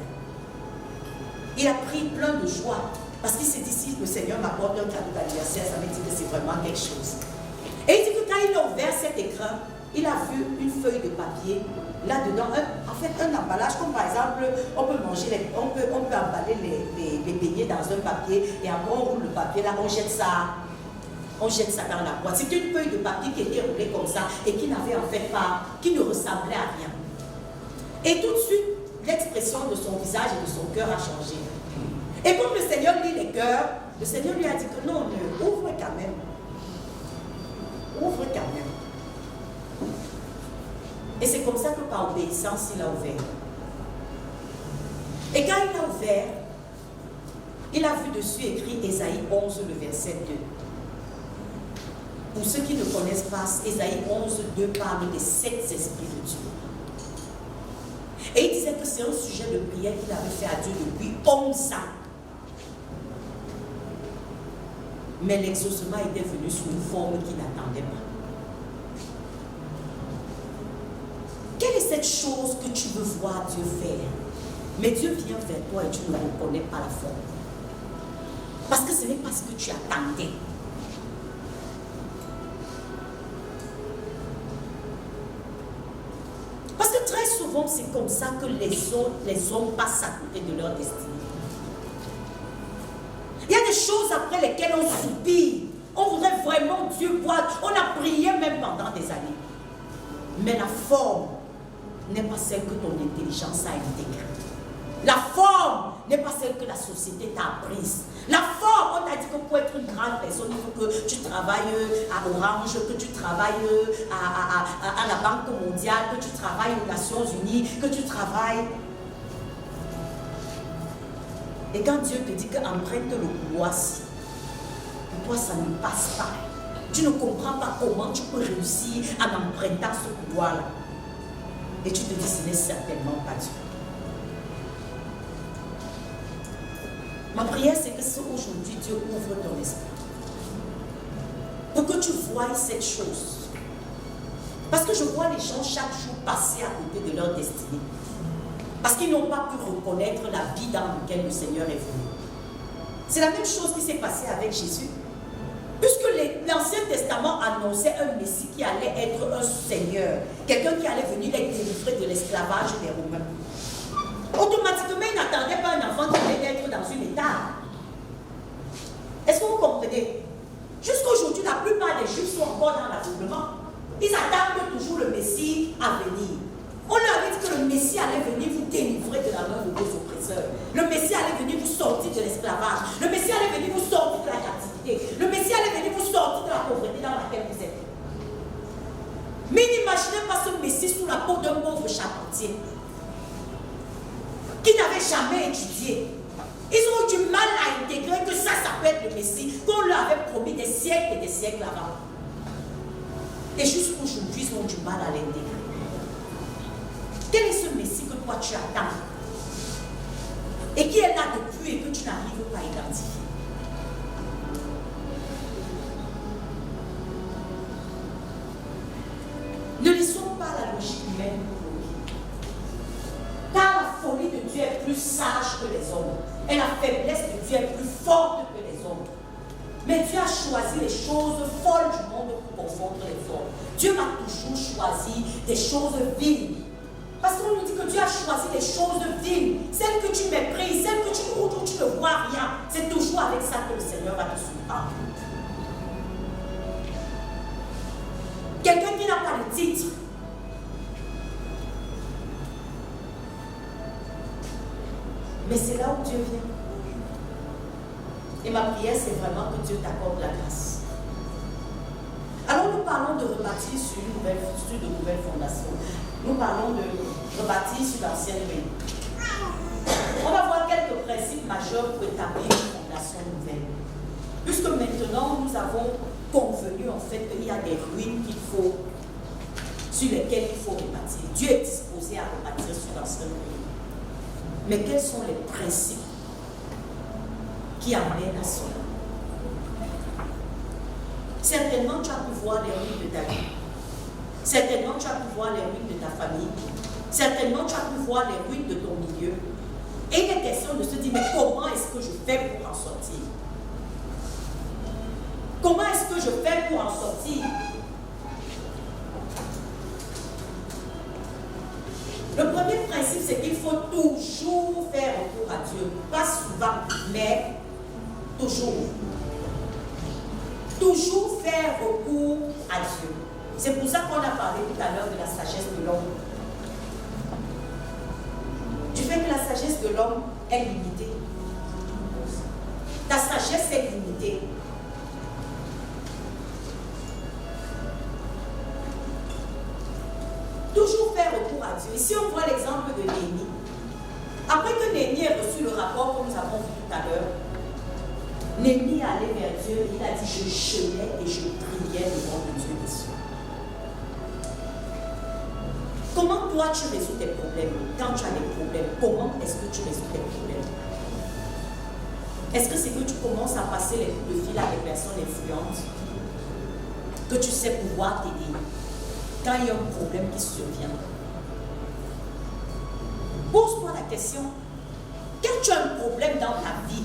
Il a pris plein de joie. Parce qu'il s'est dit, si le Seigneur m'apporte un cadeau d'anniversaire, ça veut dire que c'est vraiment quelque chose. Et il dit que quand il a ouvert cet écran, il a vu une feuille de papier. Là-dedans, en fait, un emballage, comme par exemple, on peut manger, on peut emballer les beignets dans un papier, et après on roule le papier, là, on jette ça dans la boîte. C'était une feuille de papier qui était roulée comme ça, et qui n'avait en fait pas, qui ne ressemblait à rien. Et tout de suite, l'expression de son visage et de son cœur a changé. Et comme le Seigneur lit les cœurs, le Seigneur lui a dit que non, ouvre quand même. Ouvre quand même. Et c'est comme ça que par obéissance, il a ouvert. Et quand il a ouvert, il a vu dessus écrit Ésaïe 11, le verset 2. Pour ceux qui ne connaissent pas, Ésaïe 11, 2 parle des 7 esprits de Dieu. Et il disait que c'est un sujet de prière qu'il avait fait à Dieu depuis 11 ans. Mais l'exaucement était venu sous une forme qu'il n'attendait pas. Quelle est cette chose que tu veux voir Dieu faire? Mais Dieu vient vers toi et tu ne reconnais pas la forme. Parce que ce n'est pas ce que tu attendais. Parce que très souvent, c'est comme ça que les hommes passent à côté de leur destinée. Il y a des choses après lesquelles on soupire. On voudrait vraiment Dieu voir. On a prié même pendant des années. Mais la forme n'est pas celle que ton intelligence a intégrée. La forme n'est pas celle que la société t'a apprise. La forme, on t'a dit que pour être une grande personne, il faut que tu travailles à Orange, que tu travailles à la Banque mondiale, que tu travailles aux Nations Unies, que tu travailles. Et quand Dieu te dit qu'emprunte le bois-ci, pour toi ça ne passe pas. Tu ne comprends pas comment tu peux réussir en empruntant ce bois-là. Et tu te dis, ce n'est certainement pas Dieu. Ma prière, c'est que si aujourd'hui Dieu ouvre ton esprit, pour que tu voies cette chose. Parce que je vois les gens chaque jour passer à côté de leur destinée. Parce qu'ils n'ont pas pu reconnaître la vie dans laquelle le Seigneur est venu. C'est la même chose qui s'est passée avec Jésus. Puisque l'Ancien Testament annonçait un Messie qui allait être un Seigneur, quelqu'un qui allait venir les délivrer de l'esclavage des Romains. Automatiquement, ils n'attendaient pas un enfant qui allait être dans une étable. Est-ce que vous comprenez? Jusqu'aujourd'hui, la plupart des Juifs sont encore dans l'aveuglement. Ils attendent toujours le Messie à venir. On leur avait dit que le Messie allait venir vous délivrer de la main de vos oppresseurs. Le Messie allait venir vous sortir de l'esclavage. Le Messie allait venir vous sortir de la captivité. Le Messie allait venir vous sortir de la pauvreté dans laquelle vous êtes. Mais n'imaginez pas ce Messie sous la peau d'un pauvre charpentier qui n'avait jamais étudié. Ils ont eu du mal à intégrer que ça peut être le Messie qu'on leur avait promis des siècles et des siècles avant. Et jusqu'aujourd'hui, ils ont du mal à l'intégrer. Quel est ce Messie que toi tu attends et qui est là depuis et que tu n'arrives pas à identifier? Ne laissons pas la logique humaine nous bloquer. Car la folie de Dieu est plus sage que les hommes et la faiblesse de Dieu est plus forte que les hommes. Mais Dieu a choisi les choses folles du monde pour confondre les hommes. Dieu m'a toujours choisi des choses viles. Parce qu'on nous dit que Dieu a choisi les choses viles, celles que tu méprises, celles que où tu ne vois rien. C'est toujours avec ça que le Seigneur va te surprendre. Quelqu'un qui n'a pas de titre. Mais c'est là où Dieu vient. Et ma prière, c'est vraiment que Dieu t'accorde la grâce. Alors nous parlons de rebâtir sur de nouvelles fondations. Nous parlons de rebâtir sur l'ancienne ruine. On va voir quelques principes majeurs pour établir une fondation nouvelle. Puisque maintenant nous avons convenu en fait qu'il y a des ruines sur lesquelles il faut rebâtir. Dieu est disposé à rebâtir sur l'ancienne ruine. Mais quels sont les principes qui amènent à cela? Certainement, tu as pu voir les ruines de ta vie. Certainement, tu as pu voir les ruines de ta famille. Certainement, tu as pu voir les ruines de ton milieu. Et il est question de se dire, mais comment est-ce que je fais pour en sortir? Comment est-ce que je fais pour en sortir? Le premier principe, c'est qu'il faut toujours faire recours à Dieu. Pas souvent, mais toujours. Toujours faire recours à Dieu. C'est pour ça qu'on a parlé tout à l'heure de la sagesse de l'homme. Du fait que la sagesse de l'homme est limitée. Ta sagesse est limitée. Toujours faire recours à Dieu. Ici, on voit l'exemple de Néhémie. Après que Néhémie ait reçu le rapport que nous avons vu tout à l'heure, Néhémie est allé vers Dieu, il a dit, je jeûnais et je priais devant le Dieu des cieux. Comment toi tu résous tes problèmes? Quand tu as des problèmes, comment est-ce que tu résous tes problèmes? Est-ce que c'est que tu commences à passer les coups de fil à des personnes influentes que tu sais pouvoir t'aider quand il y a un problème qui survient? Pose-toi la question, quand tu as un problème dans ta vie,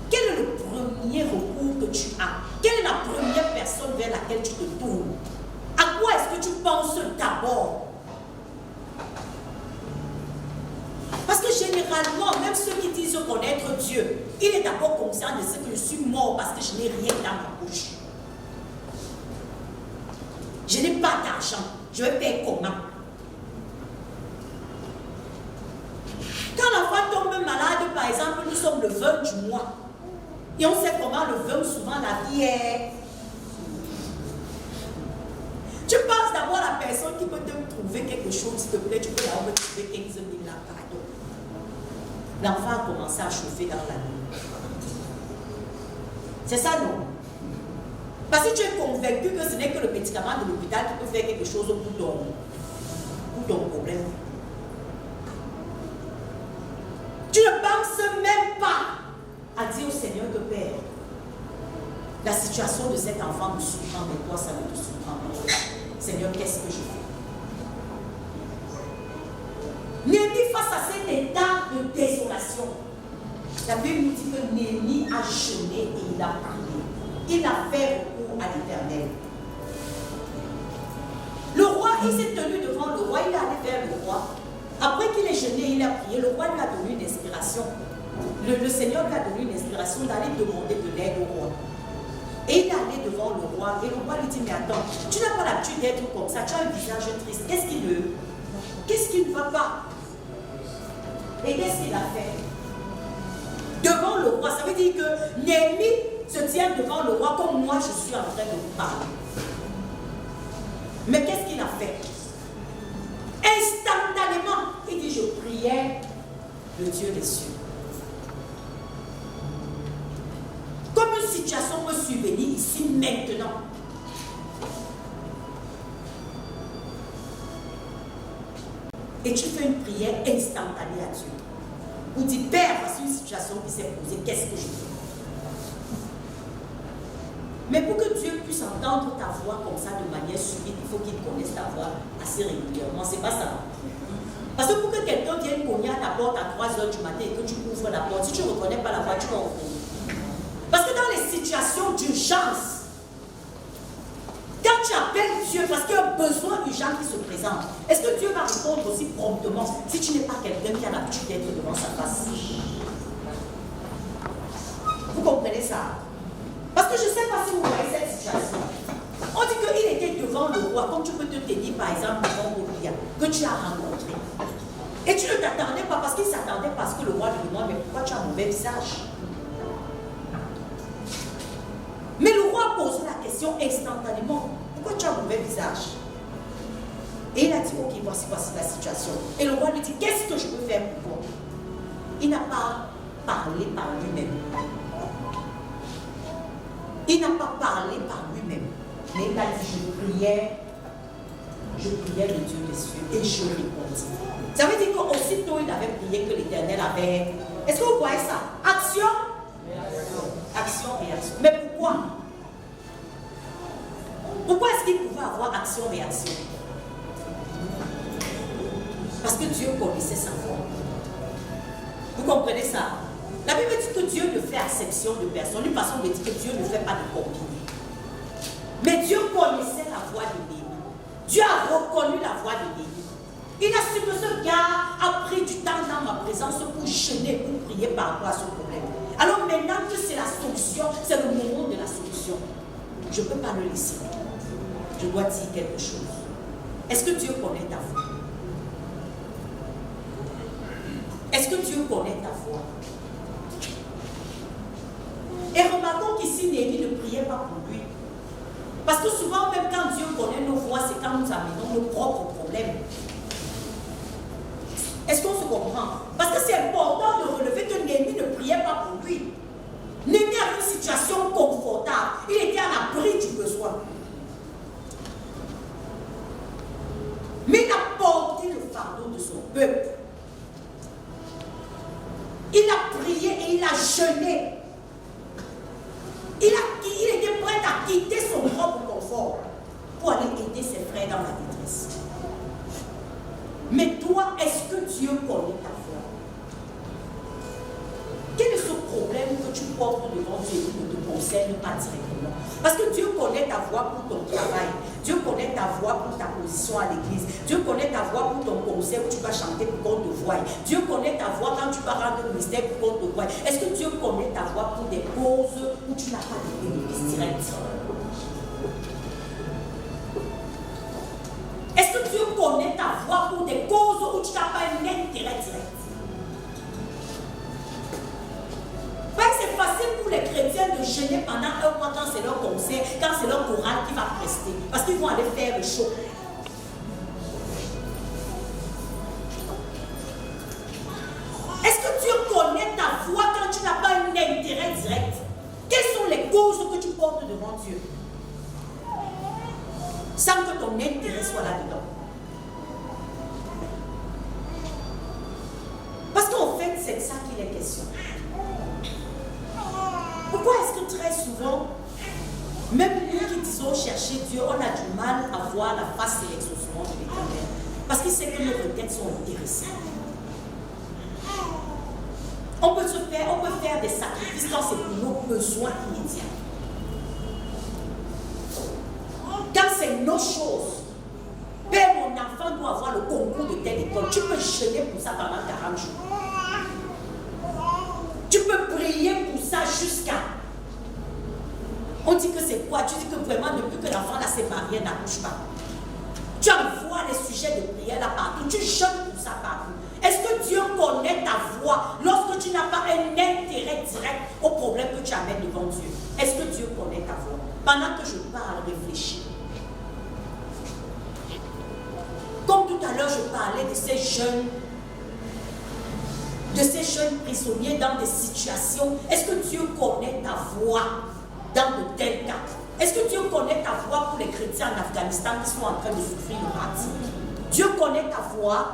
quel est le premier recours que tu as? Quelle est la première personne vers laquelle tu te tournes? À quoi est-ce que tu penses d'abord? Parce que généralement, même ceux qui disent connaître Dieu, il est d'abord conscient de ce que je suis mort parce que je n'ai rien dans ma bouche. Je n'ai pas d'argent. Je vais faire comment? Quand l'enfant tombe malade, par exemple, nous sommes le 20 du mois. Et on sait comment le 20, souvent la vie est... Tu penses d'abord à la personne qui peut te trouver quelque chose, s'il te plaît, tu peux d'abord me trouver 15 000 là, pardon. l'enfant a commencé à chauffer dans la nuit. C'est ça, non? Parce que tu es convaincu que ce n'est que le médicament de l'hôpital qui peut faire quelque chose pour ton problème. Tu ne penses même pas à dire au Seigneur que Père, la situation de cet enfant me surprend, mais toi ça ne te surprend pas. Seigneur, qu'est-ce que je fais? Néhémie, face à cet état de désolation, la Bible nous dit que Néhémie a jeûné et il a prié. Il a fait recours à l'Éternel. Le roi, il s'est tenu devant le roi, il est allé vers le roi. Après qu'il ait jeûné, il a prié, le roi lui a donné une inspiration. Le Seigneur lui a donné une inspiration d'aller demander de l'aide au roi. Et il est allé devant le roi, et le roi lui dit, mais attends, tu n'as pas l'habitude d'être comme ça, tu as un visage triste, qu'est-ce qui ne va pas? Et qu'est-ce qu'il a fait? Devant le roi, ça veut dire que Néhémie se tient devant le roi comme moi je suis en train de vous parler. Mais qu'est-ce qu'il a fait? Instantanément, il dit, je priais le Dieu des cieux. Comme une situation peut survenir ici maintenant. Et tu fais une prière instantanée à Dieu. Pour dire, Père, voici une situation qui s'est posée, qu'est-ce que je fais? Mais pour que Dieu puisse entendre ta voix comme ça de manière subite, il faut qu'il connaisse ta voix assez régulièrement. C'est pas ça. Parce que pour que quelqu'un vienne cogner à ta porte à 3 h du matin et que tu ouvres la porte, si tu ne reconnais pas la voix, tu vas ouvrir. Parce que dans les situations d'urgence, quand tu appelles Dieu, parce qu'il y a un besoin urgent qui se présente, est-ce que Dieu va répondre aussi promptement si tu n'es pas quelqu'un qui a l'habitude d'être devant sa face? Vous comprenez ça? Parce que je ne sais pas si vous voyez cette situation. On dit qu'il était devant le roi, comme tu peux te tenir par exemple devant Goliath, que tu as rencontré. Et tu ne t'attendais pas parce qu'il s'attendait parce que le roi lui demande, mais pourquoi tu as un mauvais visage? Mais le roi a posé la question instantanément. Pourquoi tu as un mauvais visage? Et il a dit, ok, voici la situation. Et le roi lui dit, qu'est-ce que je peux faire pour toi? Il n'a pas parlé par lui-même. Il n'a pas parlé par lui-même. Mais il a dit, je priais le Dieu des cieux et je répondis. Ça veut dire qu'aussitôt il avait prié que l'Éternel avait... Est-ce que vous voyez ça? Action? Action et action. Mais pourquoi? Pourquoi est-ce qu'il pouvait avoir action-réaction? Parce que Dieu connaissait sa foi. Vous comprenez ça? La Bible dit que Dieu ne fait exception de personne. Une façon de dire que Dieu ne fait pas de combiner. Mais Dieu connaissait la voix de Néhémie. Dieu a reconnu la voix de Néhémie. Il a su que ce gars a pris du temps dans ma présence pour jeûner, pour prier par rapport à ce problème. Alors maintenant que c'est la solution, c'est le moment de la solution. Je ne peux pas le laisser. Je dois dire quelque chose. Est-ce que Dieu connaît ta foi? Est-ce que Dieu connaît ta foi? Et remarquons qu'ici, Néhémie ne priait pas pour lui. Parce que souvent, même quand Dieu connaît nos voix, c'est quand nous amenons nos propres problèmes. Est-ce qu'on se comprend? Parce que c'est important de relever que Néhémie ne priait pas pour lui. Néhémie avait une situation confortable. Il était à l'abri du besoin. Mais il a porté le fardeau de son peuple. Il a prié et il a jeûné. Il était prêt à quitter son propre confort pour aller aider ses frères dans la détresse. Mais toi, est-ce que Dieu connaît ta foi? Quel est ce problème que tu portes devant Dieu et qui ne te concerne pas directement? Parce que Dieu connaît ta voix pour ton travail. Dieu connaît ta voix pour ta position à l'église. Dieu connaît ta voix pour ton concert où tu vas chanter pour qu'on te voie. Dieu connaît ta voix quand tu vas rendre le mystère pour qu'on te voie. Est-ce que Dieu connaît ta voix pour des causes où tu n'as pas de bénéfice direct? Est-ce que Dieu connaît ta voix pour des causes où tu n'as pas un intérêt direct? C'est facile pour les chrétiens de jeûner pendant un mois quand c'est leur concert, quand c'est leur chorale qui va prester. Parce qu'ils vont aller faire le show. Est-ce que Dieu intérêt direct, quelles sont les causes que tu portes devant Dieu sans que ton intérêt soit là-dedans? Parce qu'en fait, c'est de ça qu'il est question. Pourquoi est-ce que très souvent, même nous qui disons chercher Dieu, on a du mal à voir la face et l'exaucement de l'Éternel? Parce qu'il sait que nos requêtes sont intéressées. On peut faire des sacrifices quand c'est pour nos besoins immédiats. Quand c'est nos choses, Père, mon enfant doit avoir le concours de telle école. Tu peux jeûner pour ça pendant 40 jours. Tu peux prier pour ça jusqu'à... On dit que c'est quoi? Tu dis que vraiment, depuis que l'enfant là s'est marié, elle n'accouche pas. Tu envoies les sujets de prière là partout. Tu jeûnes pour ça partout. Est-ce que Dieu connaît ta voix lorsque tu n'as pas un intérêt direct au problème que tu amènes devant Dieu? Est-ce que Dieu connaît ta voix? Pendant que je parle, réfléchis. Comme tout à l'heure, je parlais de ces jeunes prisonniers dans des situations. Est-ce que Dieu connaît ta voix dans de tels cas? Est-ce que Dieu connaît ta voix pour les chrétiens en Afghanistan qui sont en train de souffrir le martyre? Dieu connaît ta voix.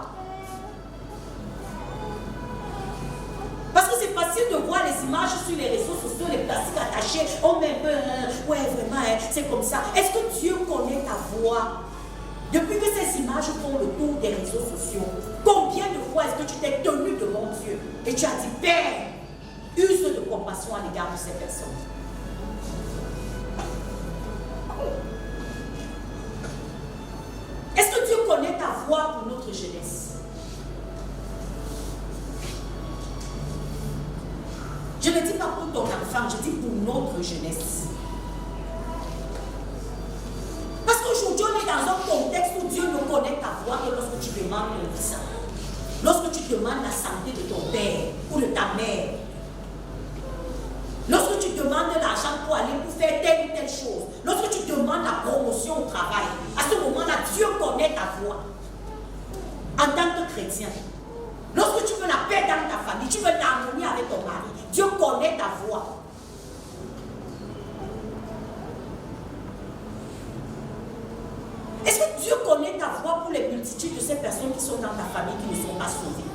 Parce que c'est facile de voir les images sur les réseaux sociaux, les plastiques attachés. On met un peu, ouais, vraiment, c'est comme ça. Est-ce que Dieu connaît ta voix? Depuis que ces images font le tour des réseaux sociaux, combien de fois est-ce que tu t'es tenu devant Dieu et tu as dit, Père, use de compassion à l'égard de ces personnes? Est-ce que Dieu connaît ta voix pour notre jeunesse? Je ne dis pas pour ton enfant, je dis pour notre jeunesse. Parce qu'aujourd'hui, on est dans un contexte où Dieu ne connaît ta voix que lorsque tu demandes ton visa. Lorsque tu demandes la santé de ton père ou de ta mère. Lorsque tu demandes de l'argent pour aller pour faire telle ou telle chose. Lorsque tu demandes la promotion au travail. À ce moment-là, Dieu connaît ta voix. En tant que chrétien. Lorsque tu veux la paix dans ta famille, tu veux l'harmonie avec ton mari, Dieu connaît ta voix. Est-ce que Dieu connaît ta voix pour les multitudes de ces personnes qui sont dans ta famille qui ne sont pas sauvées?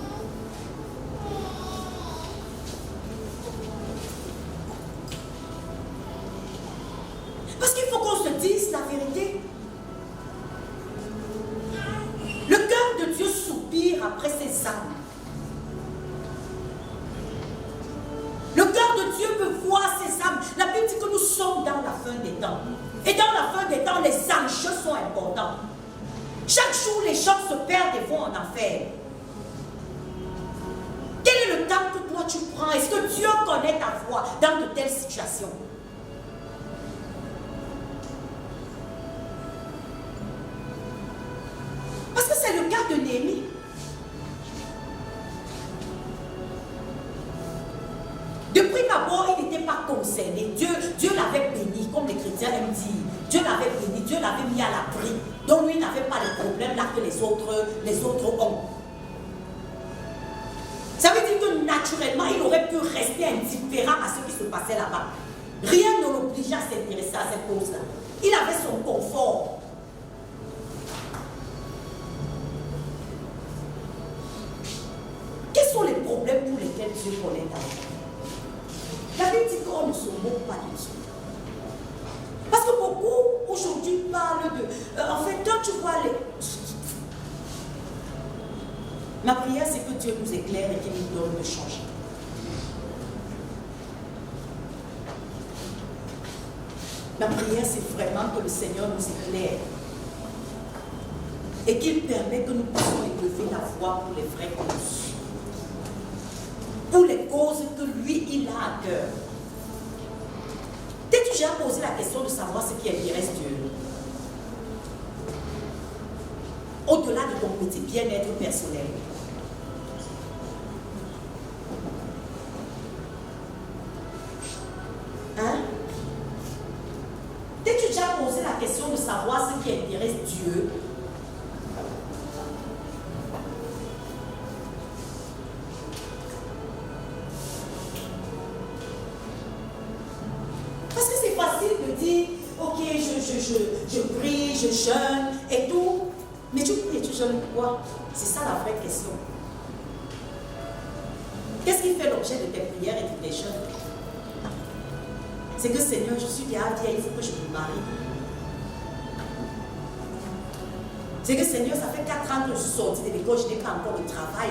Parce qu'il faut qu'on se dise la vérité. Le cœur de Dieu soupire après ses âmes. Le cœur de Dieu veut voir ses âmes. La Bible dit que nous sommes dans la fin des temps. Et dans la fin des temps, les enjeux sont importants. Chaque jour, les gens se perdent et vont en enfer. Quel est le temps que toi tu prends? Est-ce que Dieu connaît ta voix dans de telles situations? Parce que c'est le cas de Néhémie. De prime abord, il n'était pas concerné. Dieu l'avait béni, comme les chrétiens aiment dire. Dieu l'avait béni, Dieu l'avait mis à l'abri. Donc lui, il n'avait pas les problèmes là que les autres ont. Ça veut dire que naturellement, il aurait pu rester indifférent à ce qui se passait là-bas. Rien ne l'obligeait à s'intéresser à cette cause-là. Il avait son confort. Quels sont les problèmes pour lesquels Dieu connaît ta vie? La Bible dit qu'on ne se moque pas de Dieu. Parce que beaucoup aujourd'hui parlent de... en fait, quand tu vois les... Ma prière, c'est que Dieu nous éclaire et qu'il nous donne de changer. Ma prière, c'est vraiment que le Seigneur nous éclaire et qu'il permet que nous puissions élever la voix pour les vraies causes. Pour les causes que lui, il a à cœur. T'es-tu déjà posé la question de savoir ce qui intéresse Dieu? Au-delà de ton petit bien-être personnel. Hein? T'es-tu déjà posé la question de savoir ce qui intéresse Dieu? dis, ok, je prie, je jeûne et tout. Mais tu pries et tu jeûnes quoi? C'est ça la vraie question. Qu'est-ce qui fait l'objet de tes prières et de tes jeûnes? C'est que Seigneur, je suis déjà vieille, il faut que je me marie. C'est que Seigneur, ça fait 4 ans que je suis sortie de l'école, je n'ai pas encore de travail.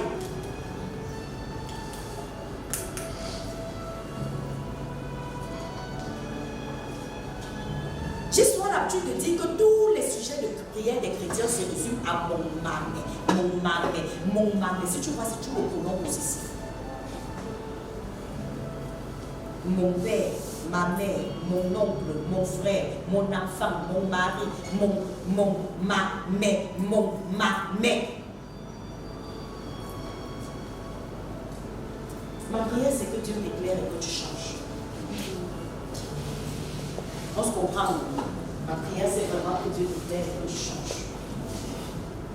J'ai souvent l'habitude de dire que tous les sujets de prière des chrétiens se résument à mon mari, mon mari, mon mari. Si tu vois, c'est tout le pronom possessif. Mon père, ma mère, mon oncle, mon frère, mon enfant, mon mari, ma mère. Ma prière, c'est que Dieu t'éclaire et que tu changes. On se comprend. Ma prière, c'est vraiment que Dieu t'éclaire et que tu changes.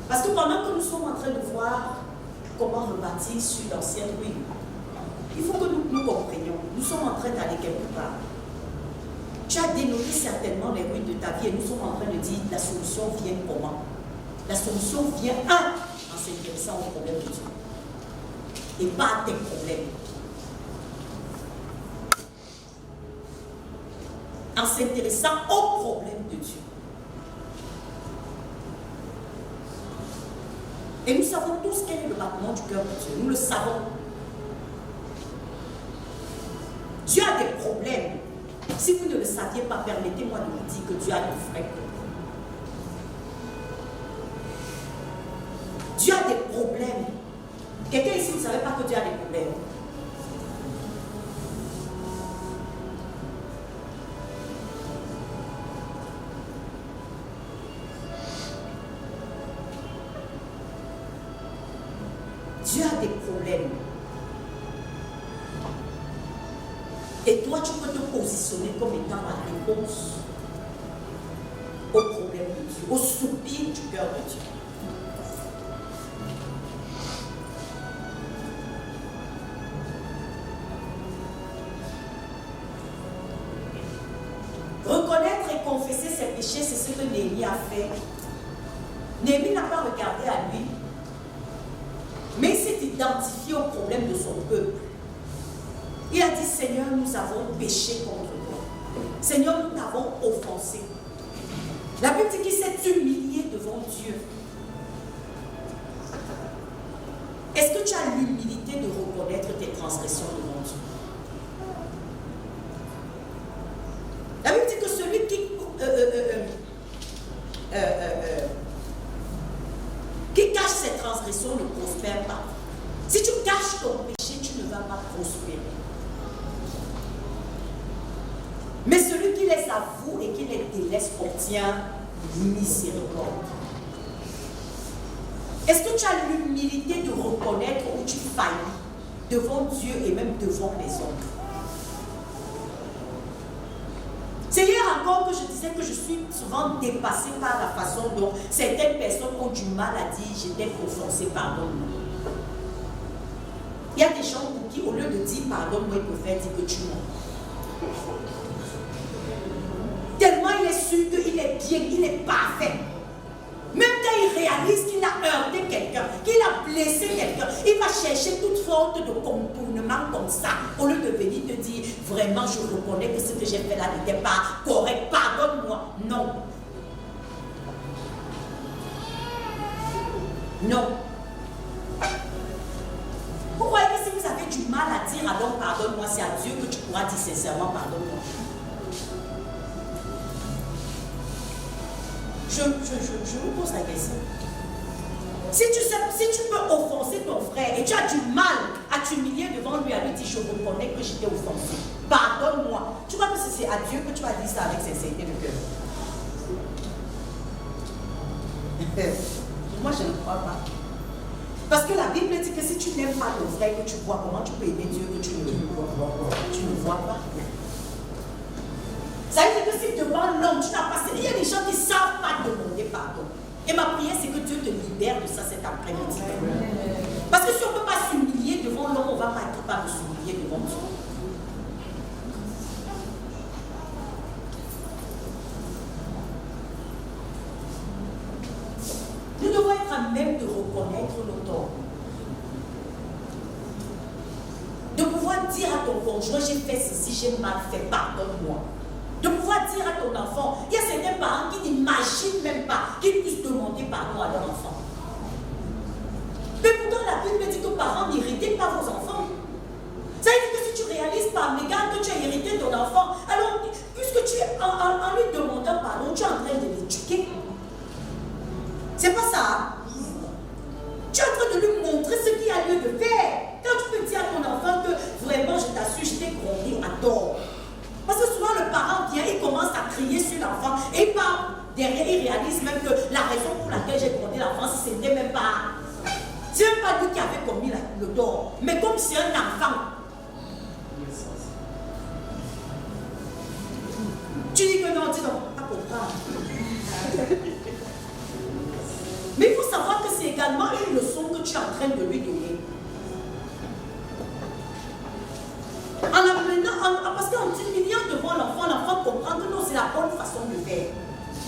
Parce que pendant que nous sommes en train de voir comment rebâtir sur l'ancienne ruine, il faut que nous comprenions. Nous sommes en train d'aller quelque part. Tu as dénoté certainement les ruines de ta vie et nous sommes en train de dire la solution vient comment? La solution vient, en s'intéressant aux problèmes de Dieu. Et pas à tes problèmes. En s'intéressant aux problèmes de Dieu. Et nous savons tous quel est le battement du cœur de Dieu. Nous le savons. Dieu a des problèmes. Si vous ne le saviez pas, permettez-moi de vous dire que Dieu a des vrais problèmes. Dieu a des problèmes. Quelqu'un ici ne savait pas que Dieu a des problèmes. Dieu a des problèmes. Et toi, tu peux te positionner comme étant la réponse au problème de Dieu, au soupir du cœur de Dieu. Reconnaître et confesser ses péchés, c'est ce que Néhémie a fait. Néhémie n'a pas regardé à lui, mais il s'est identifié au problème de son peuple. Il a dit, Seigneur, nous avons péché contre toi. Seigneur, nous t'avons offensé. La Bible dit qu'il s'est humilié devant Dieu. Est-ce que tu as l'humilité de reconnaître tes transgressions devant Dieu? La Bible dit que celui qui cache ses transgressions ne prospère pas. Si tu caches ton péché, tu ne vas pas prospérer. Mais celui qui les avoue et qui les délaisse obtient miséricorde. Est-ce que tu as l'humilité de reconnaître où tu faillis devant Dieu et même devant les hommes? C'est hier encore que je disais que je suis souvent dépassée par la façon dont certaines personnes ont du mal à dire j'étais offensée, pardonne-moi. Il y a des gens pour qui, au lieu de dire pardonne-moi, ils préfèrent dire que tu mens. Tellement il est sûr qu'il est bien, il est parfait. Même quand il réalise qu'il a heurté quelqu'un, qu'il a blessé quelqu'un, il va chercher toute sorte de contournement comme ça, au lieu de venir te dire vraiment je reconnais que ce que j'ai fait là n'était pas correct, pardonne-moi. Non. Non. Vous croyez que si vous avez du mal à dire alors pardonne-moi, c'est à Dieu que tu pourras dire sincèrement pardonne-moi? Je vous pose la question. Si tu peux offenser ton frère et tu as du mal à t'humilier devant lui, à lui dire je reconnais que j'étais offensé, pardonne-moi, tu crois que c'est à Dieu que tu vas dire ça avec sincérité de cœur? Moi je ne crois pas. Parce que la Bible dit que si tu n'aimes pas ton frère que tu vois, comment tu peux aimer Dieu que tu ne vois pas? Ça veut dire que si devant l'homme, tu n'as pas... Il y a des gens qui ne savent pas demander pardon. Et ma prière, c'est que Dieu te libère de ça cet après-midi. Parce que si on ne peut pas s'humilier devant l'homme, on ne va pas être capable de s'humilier devant Dieu. dire à ton conjoint, j'ai fait ceci, j'ai mal fait, pardonne-moi. De pouvoir dire à ton enfant, il y a certains parents qui n'imaginent même pas qu'ils puissent demander pardon à leur enfant. Mais pourtant la Bible dit que parents n'héritez pas vos enfants. Ça veut dire que si tu réalises par mégarde que tu as hérité ton enfant, alors puisque tu es en lui demandant pardon, tu es en train de l'éduquer. C'est pas ça. Hein? Tu es en train de lui montrer ce qu'il y a lieu de faire. Quand tu peux dire à ton enfant que vraiment je t'assure, je t'ai grondé à tort. Parce que souvent le parent vient, il commence à crier sur l'enfant et par derrière il réalise même que la raison pour laquelle j'ai grondé l'enfant, ce n'était même pas. C'est même pas lui qui avait commis le tort. Mais comme c'est un enfant. Tu dis que non, dis non, pas comprendre. Mais il faut savoir que c'est également une leçon que tu es en train de lui donner. En amenant, parce qu'en t'humiliant devant l'enfant, l'enfant comprend que non, c'est la bonne façon de faire.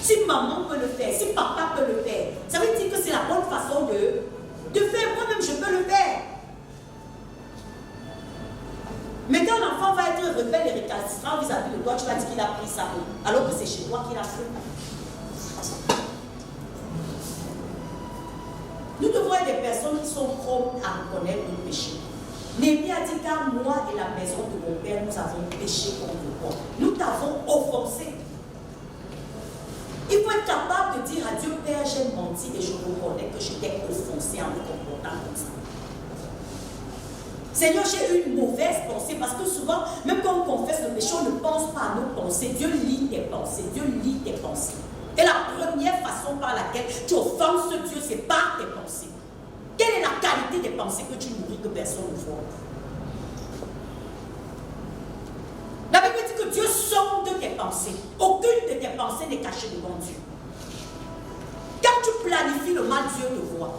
Si maman peut le faire, si papa peut le faire, ça veut dire que c'est la bonne façon de faire. Moi-même, je peux le faire. Mais quand l'enfant va être rebelle et récalcitrant vis-à-vis de toi, tu vas dire qu'il a pris ça, alors que c'est chez toi qu'il a pris. Nous devons être des personnes qui sont promptes à reconnaître nos péchés. Néhémie a dit, car moi et la maison de mon père, nous avons péché contre toi. Nous t'avons offensé. Il faut être capable de dire à Dieu, Père, j'ai menti et je reconnais que je t'ai offensé en me comportant comme ça. Seigneur, j'ai eu une mauvaise pensée parce que souvent, même quand on confesse le péché, on ne pense pas à nos pensées. Dieu lit tes pensées. Dieu lit tes pensées. Et la première façon par laquelle tu offenses Dieu, c'est par tes pensées. Quelle est la qualité des pensées que tu nourris que personne ne voit? La Bible dit que Dieu sonde tes pensées. Aucune de tes pensées n'est cachée devant Dieu. Quand tu planifies le mal, Dieu le voit.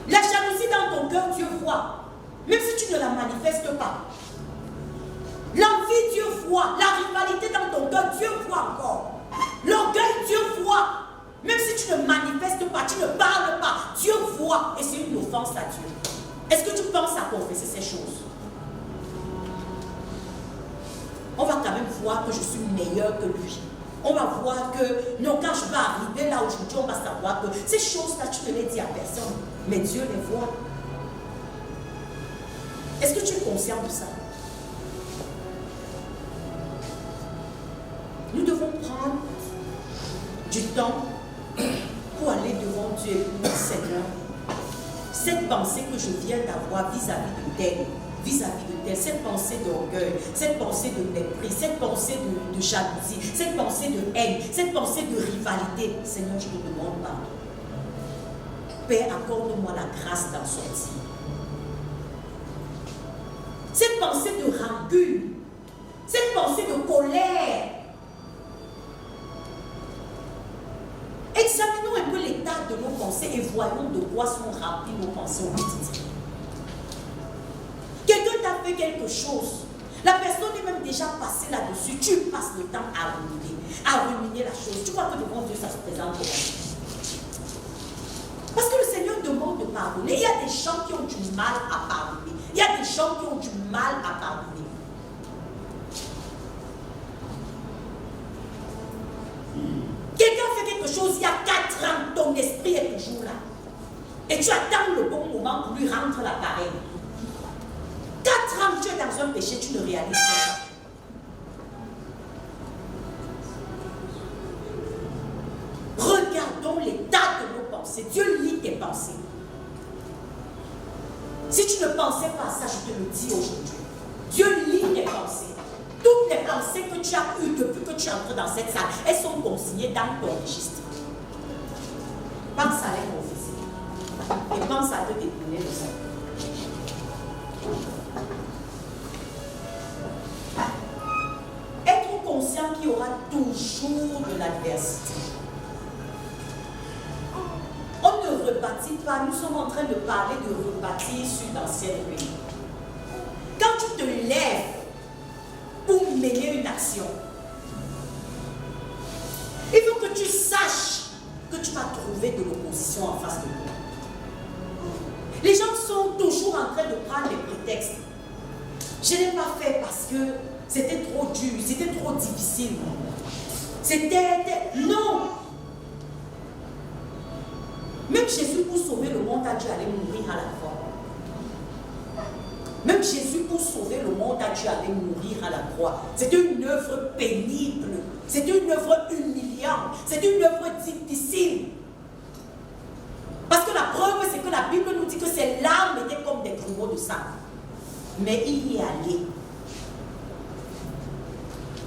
La jalousie dans ton cœur, Dieu voit. Même si tu ne la manifestes pas. L'envie, Dieu voit. La rivalité dans ton cœur, Dieu voit encore. L'orgueil, Dieu voit. Même si tu ne manifestes pas, tu ne parles pas, Dieu voit. Et c'est une offense à Dieu. Est-ce que tu penses à confesser ces choses? On va quand même voir que je suis meilleur que lui. On va voir que, non, quand je vais arriver là aujourd'hui, on va savoir que ces choses-là, tu ne les dis à personne. Mais Dieu les voit. Est-ce que tu es conscient de ça? Nous devons prendre du temps pour aller devant Dieu et dire, Seigneur, cette pensée que je viens d'avoir vis-à-vis de tel, cette pensée d'orgueil, cette pensée de mépris, cette pensée de jalousie, cette pensée de haine, cette pensée de rivalité, Seigneur, je te demande pardon. Père, accorde-moi la grâce d'en sortir. Cette pensée de rancune, cette pensée de colère. Examinons un peu l'état de nos pensées et voyons de quoi sont remplies nos pensées au quotidien. Quelqu'un t'a fait quelque chose, la personne est même déjà passée là-dessus, tu passes le temps à ruminer la chose. Tu vois que devant Dieu ça se présente comment? Parce que le Seigneur demande de pardonner. Il y a des gens qui ont du mal à pardonner. Il y a des gens qui ont du mal à pardonner. Quelqu'un fait quelque chose il y a 4 ans, ton esprit est toujours là. Et tu attends le bon moment pour lui rendre l'appareil. 4 ans, tu es dans un péché, tu ne réalises pas. Regardons l'état de nos pensées. Dieu lit tes pensées. Si tu ne pensais pas à ça, je te le dis aujourd'hui. Dieu lit tes pensées. Toutes les pensées que tu as eues depuis que tu entres dans cette salle, elles sont consignées dans ton registre. Pense à les confesser. Et pense à te détourner de ça. Être conscient qu'il y aura toujours de l'adversité. On ne rebâtit pas, nous sommes en train de parler de rebâtir sur d'anciennes ruines. Quand tu te lèves pour mener une action, il faut que tu saches que tu vas trouver de l'opposition en face de toi. Les gens sont toujours toujours en train de prendre des prétextes. Je n'ai pas fait parce que c'était trop dur, c'était trop difficile. Non! Même Jésus, pour sauver le monde, a dû aller mourir à la croix. Même Jésus, pour sauver le monde, a dû aller mourir à la croix. C'était une œuvre pénible. C'était une œuvre humiliante. C'était une œuvre difficile. Parce que la preuve, c'est que la Bible nous dit que ses larmes étaient comme des grumeaux de sang. Mais il y est allé.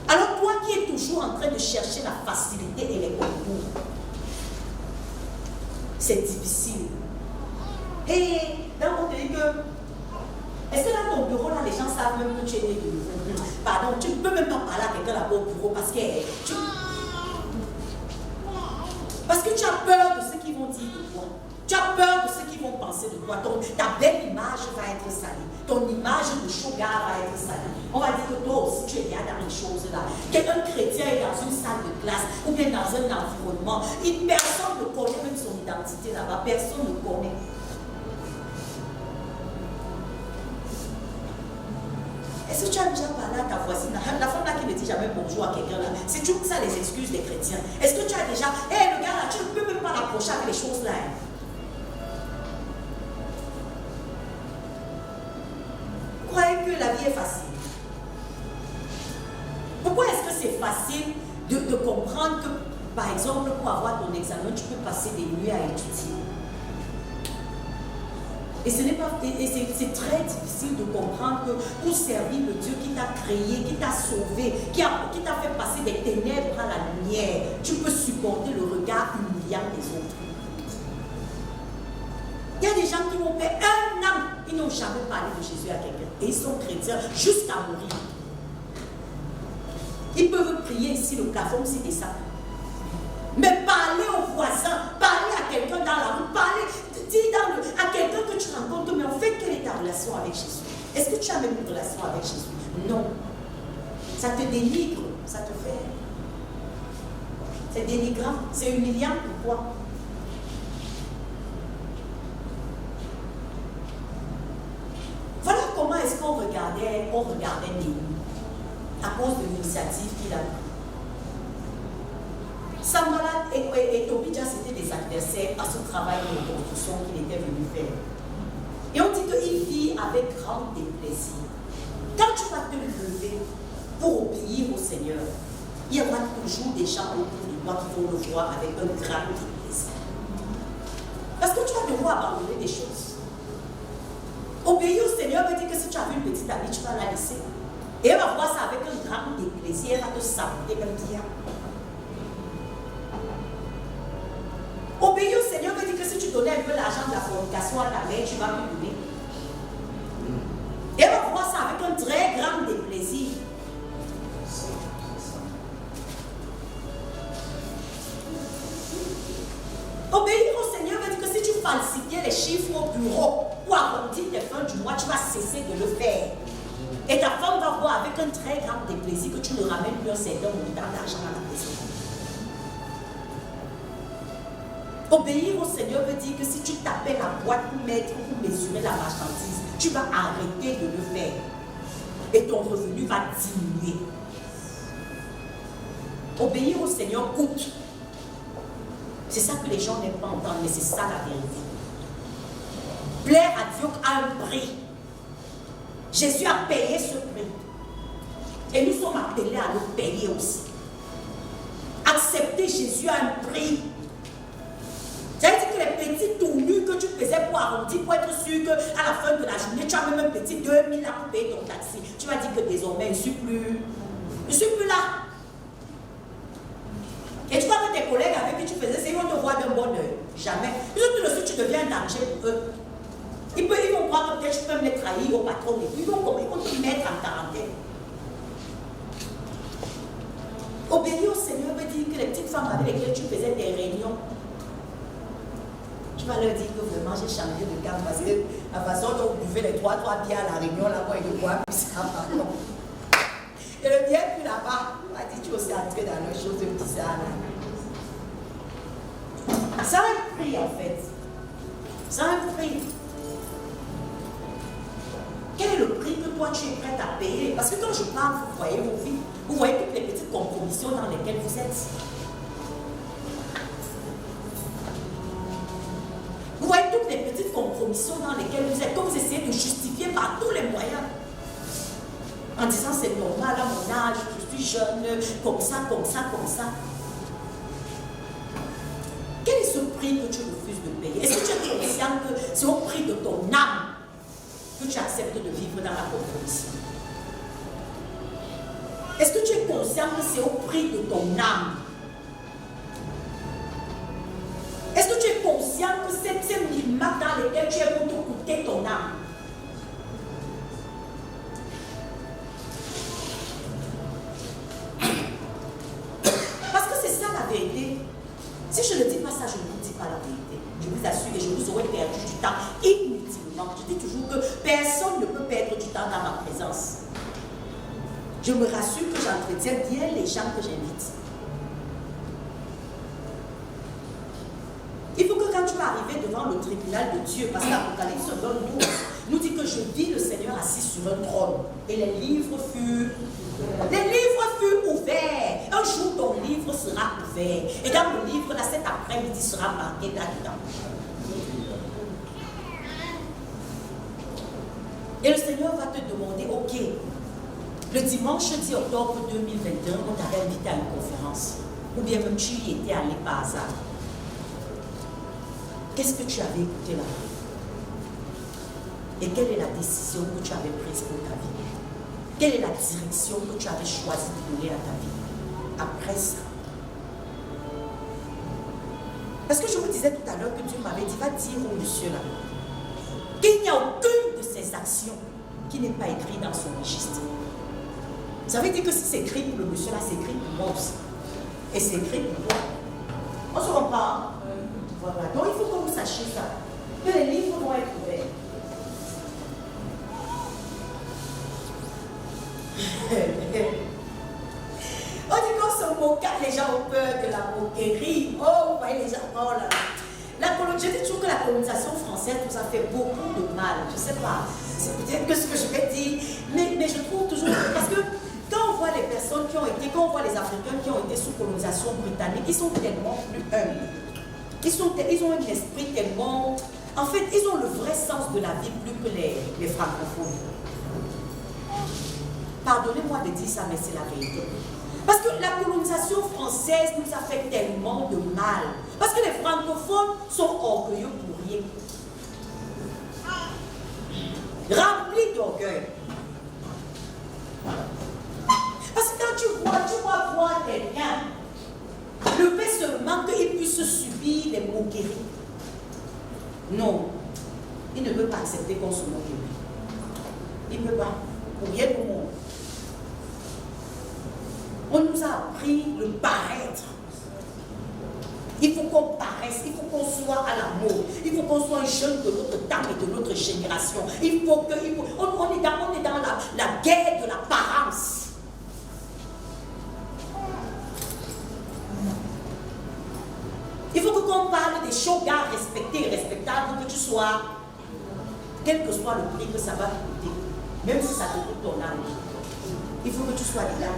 Alors toi qui es toujours en train de chercher la facilité et les concours, c'est difficile. Et là, on te dit que, est-ce que dans ton bureau, là, les gens savent même que tu es né de nouveau? Pardon, tu ne peux même pas parler à quelqu'un là-bas au bureau parce que tu as peur de ce qu'ils vont dire de toi. Tu as peur de ce qu'ils vont penser de toi. Ta belle image va être salie. Ton image de sugar va être salie. On va dire que toi aussi, tu es bien dans les choses là. Quelqu'un chrétien est dans une salle de classe ou bien dans un environnement. Personne ne connaît même son identité là-bas. Personne ne connaît. Est-ce que tu as déjà parlé à ta voisine, la femme là qui ne dit jamais bonjour à quelqu'un là? C'est toujours ça les excuses des chrétiens. Est-ce que tu as déjà, le gars là, tu ne peux même pas l'approcher avec les choses là. Vous croyez que la vie est facile? Pourquoi est-ce que c'est facile de comprendre que, par exemple, pour avoir ton examen, tu peux passer des nuits à étudier? Et c'est très difficile de comprendre que pour servir le Dieu qui t'a créé, qui t'a sauvé, qui t'a fait passer des ténèbres à la lumière, tu peux supporter le regard humiliant des autres. Il y a des gens qui vont faire 1 an, ils n'ont jamais parlé de Jésus à quelqu'un. Et ils sont chrétiens jusqu'à mourir. Ils peuvent prier ici le plafond si c'est ça. Mais parler aux voisins, parler à quelqu'un dans la rue, à quelqu'un que tu rencontres, mais en fait, quelle est ta relation avec Jésus? Est-ce que tu as même une relation avec Jésus? Non. Ça te dénigre, ça te fait. C'est dénigrant, c'est humiliant pour toi. Voilà comment est-ce qu'on regardait Néhémie à cause de l'initiative qu'il a prise. Sanballat et Tobia, c'était des adversaires à ce travail de construction qu'il était venu faire. Et on dit qu'il vit avec grand déplaisir. Quand tu vas te lever pour obéir au Seigneur, il y aura toujours des gens autour de toi qui vont le voir avec un grand déplaisir. Parce que tu vas devoir abandonner des choses. Obéir au Seigneur veut dire que si tu as vu une petite amie, tu vas la laisser. Et elle va voir ça avec un grand déplaisir, elle va te saboter comme dire. Obéir au Seigneur veut dire que si tu donnais un peu l'argent de la fornication à ta mère, tu vas lui donner. Et elle va voir ça avec un très grand déplaisir. Obéir au Seigneur veut dire que si tu falsifiais les chiffres au bureau pour arrondir tes fins du mois, tu vas cesser de le faire. Et ta femme va voir avec un très grand déplaisir que tu ne ramènes plus un certain montant d'argent à la maison. Obéir au Seigneur veut dire que si tu tapais la boîte pour mettre ou pour mesurer la marchandise, tu vas arrêter de le faire. Et ton revenu va diminuer. Obéir au Seigneur coûte. C'est ça que les gens n'aiment pas entendre, mais c'est ça la vérité. Plaire à Dieu a un prix. Jésus a payé ce prix. Et nous sommes appelés à le payer aussi. Accepter Jésus a un prix. C'est-à-dire que les petits tournures que tu faisais pour arrondir, pour être sûr qu'à la fin de la journée, tu as même un petit 2000 là pour payer ton taxi. Tu vas dire que désormais, je ne suis plus là. Et tu vois que tes collègues avec qui tu faisais, c'est ils vont te voir d'un bon oeil. Jamais. Surtout le suite, tu deviens un danger pour eux. Ils vont croire que peut-être tu peux me les trahir au patron. Ils vont te mettre en quarantaine. Obéir au Seigneur veut dire que les petites femmes avec lesquelles tu faisais des réunions, tu vas leur dire que vraiment j'ai changé de gamme parce que la façon dont vous buvez les trois bières à la réunion là-bas et de boire plus ça, pardon. Et le bien plus là-bas, on va dire tu es aussi entré dans les choses de petit ça là. Ça a un prix en fait. Ça a un prix. toi tu es prête à payer. Parce que quand je parle, vous voyez vos vies, vous voyez toutes les petites compromissions dans lesquelles vous êtes. Vous voyez toutes les petites compromissions dans lesquelles vous êtes, que vous essayez de justifier par tous les moyens. En disant c'est normal à mon âge, je suis jeune, comme ça, comme ça, comme ça. Quel est ce prix que tu refuses de payer? Est-ce que tu es conscient que c'est au prix de ton âme que tu acceptes de vivre dans la compromission? Est-ce que tu es conscient que c'est au prix de ton âme? Est-ce que tu es conscient que ces millimètres dans lesquels tu es pour te coûter ton âme? Parce que c'est ça la vérité. Si je ne dis pas ça, je ne vous dis pas la vérité. Je vous assure et je vous aurais perdu du temps inutilement. Je dis toujours que personne ne peut perdre du temps dans ma présence. Je me rassure que j'entretiens bien les gens que j'invite. Il faut que quand tu vas arriver devant le tribunal de Dieu, parce qu'Apocalypse nous dit que je vis le Seigneur assis sur un trône et les livres furent ouverts. Un jour ton livre sera ouvert et dans le livre là cet après-midi sera marqué là-dedans. Et le Seigneur va te demander, ok, le dimanche 10 octobre 2021, on t'avait invité à une conférence ou bien même tu y étais allé par hasard. Qu'est-ce que tu avais écouté là-bas? Et quelle est la décision que tu avais prise pour ta vie? Quelle est la direction que tu avais choisi de donner à ta vie après ça? Parce que je vous disais tout à l'heure que Dieu m'avait dit, va dire au monsieur là, qu'il n'y a aucune de ses actions qui n'est pas écrite dans son registre. Ça veut dire que si c'est écrit pour le monsieur là, c'est écrit pour moi aussi. Et c'est écrit pour toi. On se comprend? Voilà. Donc il faut que vous sachiez ça. Que les livres vont être ouverts. On dit qu'on se moque, les gens ont peur de la moquerie. Oh, vous voyez les gens, oh là là. Je dis toujours que la colonisation française nous a fait beaucoup de mal. Je ne sais pas, c'est peut-être que ce que je vais dire, mais je trouve toujours, parce que quand on voit les personnes qui ont été, quand on voit les Africains qui ont été sous colonisation britannique, ils sont tellement plus humbles. Ils ont un esprit tellement... En fait, ils ont le vrai sens de la vie plus que les francophones. Pardonnez-moi de dire ça, mais c'est la vérité. Parce que la colonisation française nous a fait tellement de mal. Parce que les francophones sont orgueilleux pour rien. Remplis d'orgueil. Parce que quand tu vas voir quelqu'un, le fait seulement qu'il puisse subir les moqueries. Non, il ne peut pas accepter qu'on se moque de lui. Il ne peut pas, pour rien au monde. On nous a appris le paraître. Il faut qu'on paraisse, il faut qu'on soit à la mode, il faut qu'on soit un jeune de notre temps et de notre génération. On est dans la guerre de l'apparence. Il faut qu'on parle des shogas respectés et respectables, que tu sois, quel que soit le prix que ça va te coûter, même si ça te coûte ton âme. Il faut que tu sois là.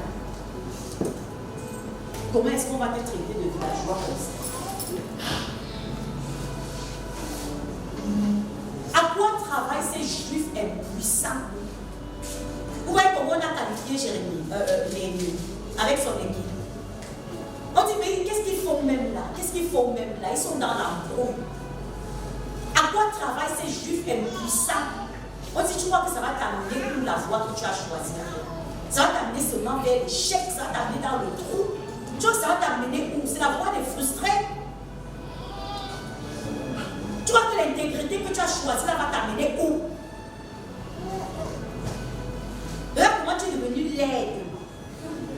Comment est-ce qu'on va te traiter de villageois comme ça? À quoi travaillent ces juifs impuissants? Vous voyez comment on a qualifié Jérémie avec son équipe. On dit, mais qu'est-ce qu'ils font même là? Qu'est-ce qu'ils font même là? Ils sont dans l'embrouille. À quoi travaillent ces juifs impuissants? On dit, tu crois que ça va t'amener pour la voie que tu as choisie? Ça va t'amener seulement vers l'échec, ça va t'amener dans le trou. Tu vois que ça va t'amener où? C'est la voie des frustrés. Tu vois que l'intégrité que tu as choisie là va t'amener où? Là, comment tu es devenu laide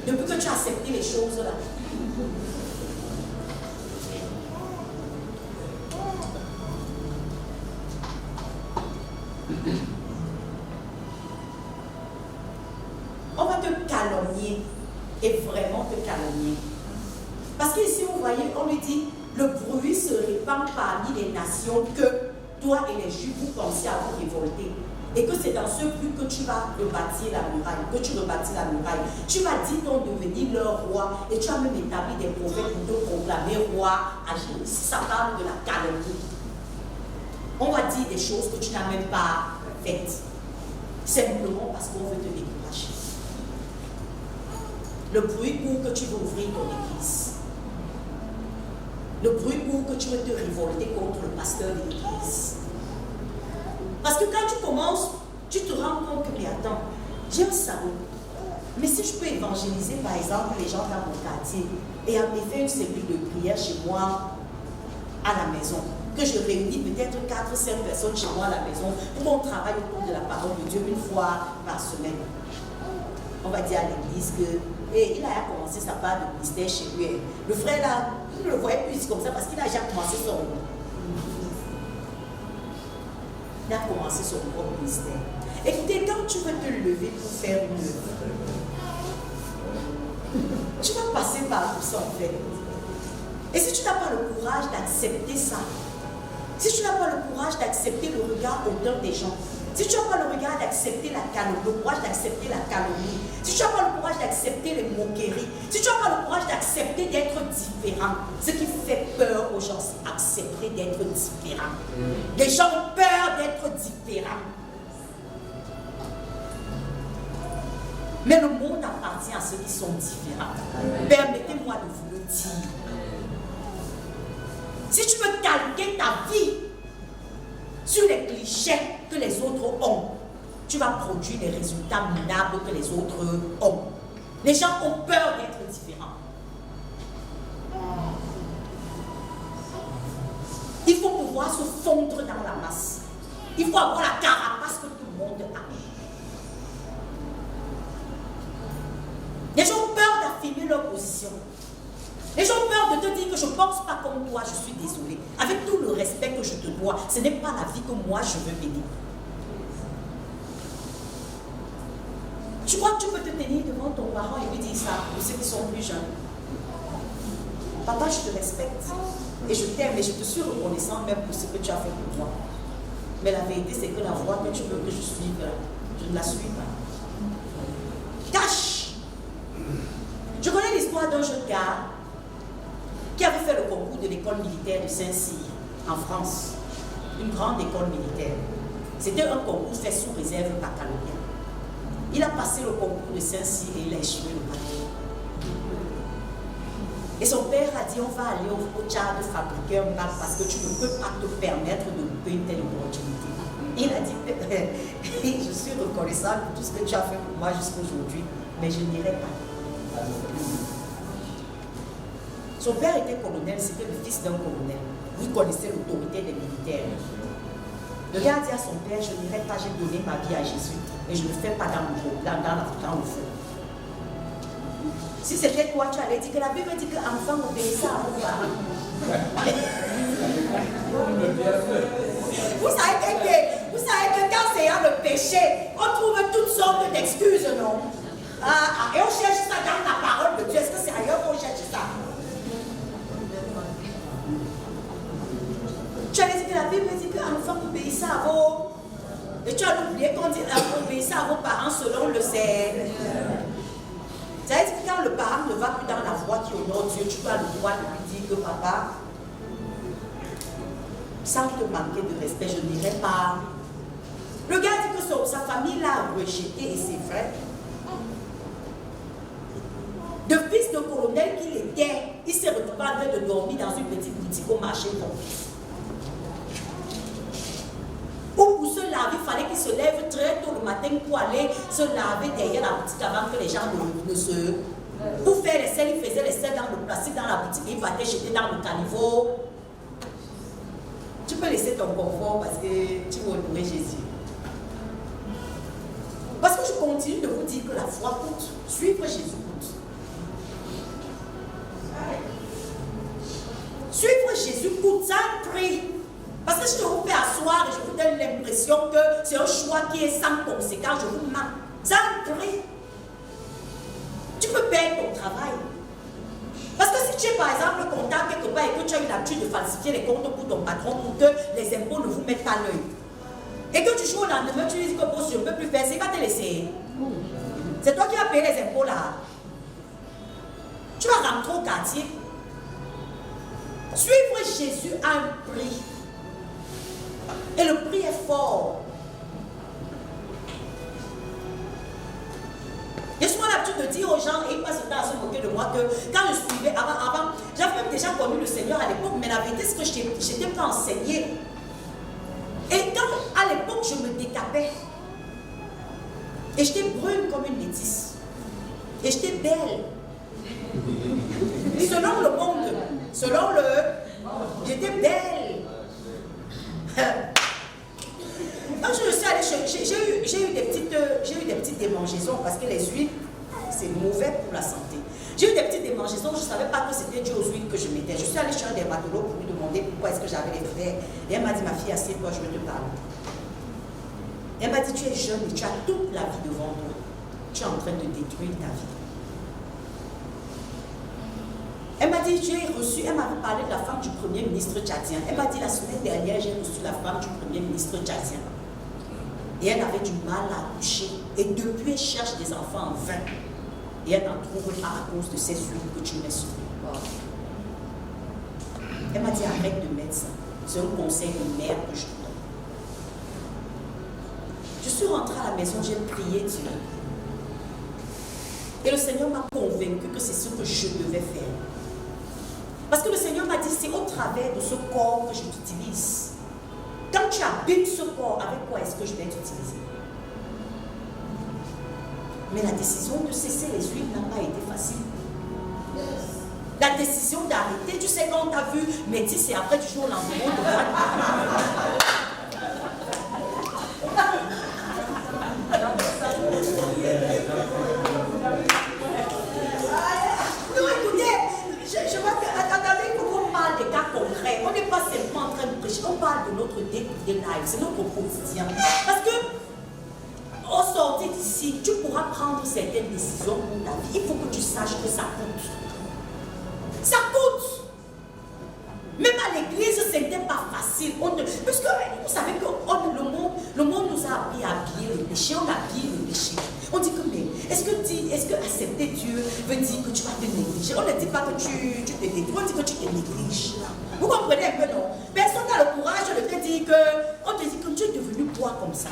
depuis que tu as accepté les choses là? On va te calomnier et vraiment te calomnier. Parce qu'ici, vous voyez, on lui dit, le bruit se répand parmi les nations que toi et les Juifs, vous pensez à vous révolter. et que c'est dans ce but que tu vas rebâtir la muraille, que tu rebâtis la muraille. Tu vas dire ton devenir leur roi et tu as même établi des prophètes pour te proclamer roi à Jésus. Si ça parle de la calomnie, on va dire des choses que tu n'as même pas faites, simplement parce qu'on veut te décourager. Le bruit court que tu veux ouvrir ton église. Le bruit court que tu veux te révolter contre le pasteur de l'église. Parce que quand tu commences, tu te rends compte que, mais attends, j'ai un salon. Mais si je peux évangéliser, par exemple, les gens dans mon quartier et faire une cellule de prière chez moi à la maison, que je réunis peut-être 4-5 personnes chez moi à la maison pour qu'on travaille autour de la parole de Dieu une fois par semaine. On va dire à l'église que il a commencé sa part de ministère chez lui. Le frère là, il ne le voyait plus comme ça parce qu'il a déjà commencé son propre ministère. Écoutez, quand tu veux te lever pour faire une œuvre, tu vas passer par tout ça en fait. Et si tu n'as pas le courage d'accepter ça, si tu n'as pas le courage d'accepter le regard hauteur des gens, si tu n'as pas le regard d'accepter la calomnie, le courage d'accepter la calomnie, si tu n'as pas le courage d'accepter les moqueries, si tu n'as pas le courage d'accepter d'être différent, ce qui fait peur aux gens, c'est accepter d'être différent. Les gens ont peur d'être différents. Mais le monde appartient à ceux qui sont différents. Permettez-moi de vous le dire. Si tu veux calquer ta vie sur les clichés que les autres ont, tu vas produire les résultats minables que les autres ont. Les gens ont peur d'être différents. Il faut pouvoir se fondre dans la masse. Il faut avoir la carapace que tout le monde a. Les gens ont peur d'affirmer leur position. Les gens ont peur de te dire que je ne pense pas comme toi, je suis désolée. Avec tout le respect que je te dois, ce n'est pas la vie que moi je veux mener. Tu crois que tu peux te tenir devant ton parent et lui dire ça, pour ceux qui sont plus jeunes? Papa, je te respecte et je t'aime et je te suis reconnaissant même pour ce que tu as fait pour moi. Mais la vérité, c'est que la voie que tu veux que je suive, je ne la suis pas. Cache! Je connais l'histoire d'un jeune gars qui avait fait le concours de l'école militaire de Saint-Cyr en France, une grande école militaire. C'était un concours fait sous réserve baccalauréat. Il a passé le concours de Saint-Cyr et il a échoué le bac. Et son père a dit, on va aller au Tchad fabriquer un bac parce que tu ne peux pas te permettre de louper une telle opportunité. Il a dit, je suis reconnaissant pour tout ce que tu as fait pour moi jusqu'à aujourd'hui, mais je n'irai pas. Son père était colonel, c'était le fils d'un colonel. Vous connaissez l'autorité des militaires. Le gars dit à son père, je n'irai pas, j'ai donné ma vie à Jésus, mais je ne le fais pas dans le feu. Si c'était toi, tu allais dire que la Bible dit que l'enfant obéissait à vos parents. Vous savez que quand c'est le péché, on trouve toutes sortes d'excuses, non? Et on cherche ça dans la parole de Dieu. Est-ce que c'est ailleurs qu'on cherche ça? Tu allais dire que la Bible dit que l'enfant obéissait à vos... Et tu as oublié qu'on dit obéissait à vos parents selon le Seigneur. C'est-à-dire que quand le parent ne va plus dans la voie qui honore Dieu, tu as le droit de lui dire que papa, sans te manquer de respect, je n'irai pas. Le gars dit que sa famille l'a rejeté et c'est vrai. De fils de colonel qu'il était, il s'est retrouvé en train de dormir dans une petite boutique au marché bon. Ou pour se laver, il fallait qu'il se lève très tôt le matin pour aller se laver derrière la boutique avant que les gens ne se... Pour faire les selles, il faisait les selles dans le plastique dans la boutique et il va te jeter dans le caniveau. Tu peux laisser ton confort parce que tu vas honorer Jésus. Parce que je continue de vous dire que la foi coûte. Suivre Jésus coûte. Suivre Jésus coûte, ça a un prix. Parce que si je vous fais asseoir et je vous donne l'impression que c'est un choix qui est sans conséquence, je vous mens. Ça a un prix. Tu peux perdre ton travail. Parce que si tu es par exemple comptable quelque part et que tu as eu l'habitude de falsifier les comptes pour ton patron pour que les impôts ne vous mettent pas l'œil. Et que tu joues au lendemain, tu lui dis que bon, te laisser. C'est toi qui vas payer les impôts là. Tu vas rentrer au quartier. Suivre Jésus a un prix. Et le prix est fort. J'ai souvent l'habitude de dire aux gens, et ils passent le temps à se moquer de moi, que quand je suivais, avant j'avais même déjà connu le Seigneur à l'époque, mais la vérité c'est que je n'étais pas enseignée. Et quand à l'époque je me décapais, et j'étais brune comme une métisse, et j'étais belle, selon le monde, j'étais belle. Quand je suis allée, j'ai eu des petites démangeaisons parce que les huiles, c'est mauvais pour la santé. J'ai eu des petites démangeaisons, je ne savais pas que c'était dû aux huiles que je mettais. Je suis allée chez un dermatologue pour lui demander pourquoi est-ce que j'avais les frères. Et elle m'a dit, ma fille, assieds-toi, je vais te parler. Elle m'a dit, tu es jeune et tu as toute la vie devant toi. Tu es en train de détruire ta vie. Elle m'a dit, elle m'avait parlé de la femme du premier ministre tchadien. Elle m'a dit, la semaine dernière, j'ai reçu la femme du premier ministre tchadien. Et elle avait du mal à accoucher. Et depuis, elle cherche des enfants en vain. Et elle n'en trouve pas à cause de ces huiles que tu mets sur le corps. Elle m'a dit, arrête de mettre ça. C'est un conseil de mère que je te donne. Je suis rentrée à la maison, j'ai prié Dieu. Et le Seigneur m'a convaincu que c'est ce que je devais faire. Parce que le Seigneur m'a dit, c'est au travers de ce corps que je t'utilise. Quand tu habites ce corps, avec quoi est-ce que je vais t'utiliser? Mais la décision de cesser les huiles n'a pas été facile. La décision d'arrêter, tu sais, quand on t'a vu métisse et après du jour au lendemain, on te voit. Non, écoutez, je vois que, attendez, il faut qu'on parle des cas concrets. On n'est pas simplement en train de prêcher, on parle de notre day-to-day life, c'est notre quotidien. Parce que, au sortir d'ici, tu pourras prendre certaines décisions pour ta vie. Il faut que tu saches que ça coûte. Ça coûte. Même à l'église, ce n'était pas facile. Parce que vous savez que le monde nous a appris à habiller le péché. On habille le péché. On dit que, mais est-ce que accepter Dieu veut dire que tu vas te négliger? On ne dit pas que tu te détruis, on dit que tu te négliges. Vous comprenez un peu, non? Personne n'a le courage de te dire que, on te dit que tu es devenu quoi comme ça?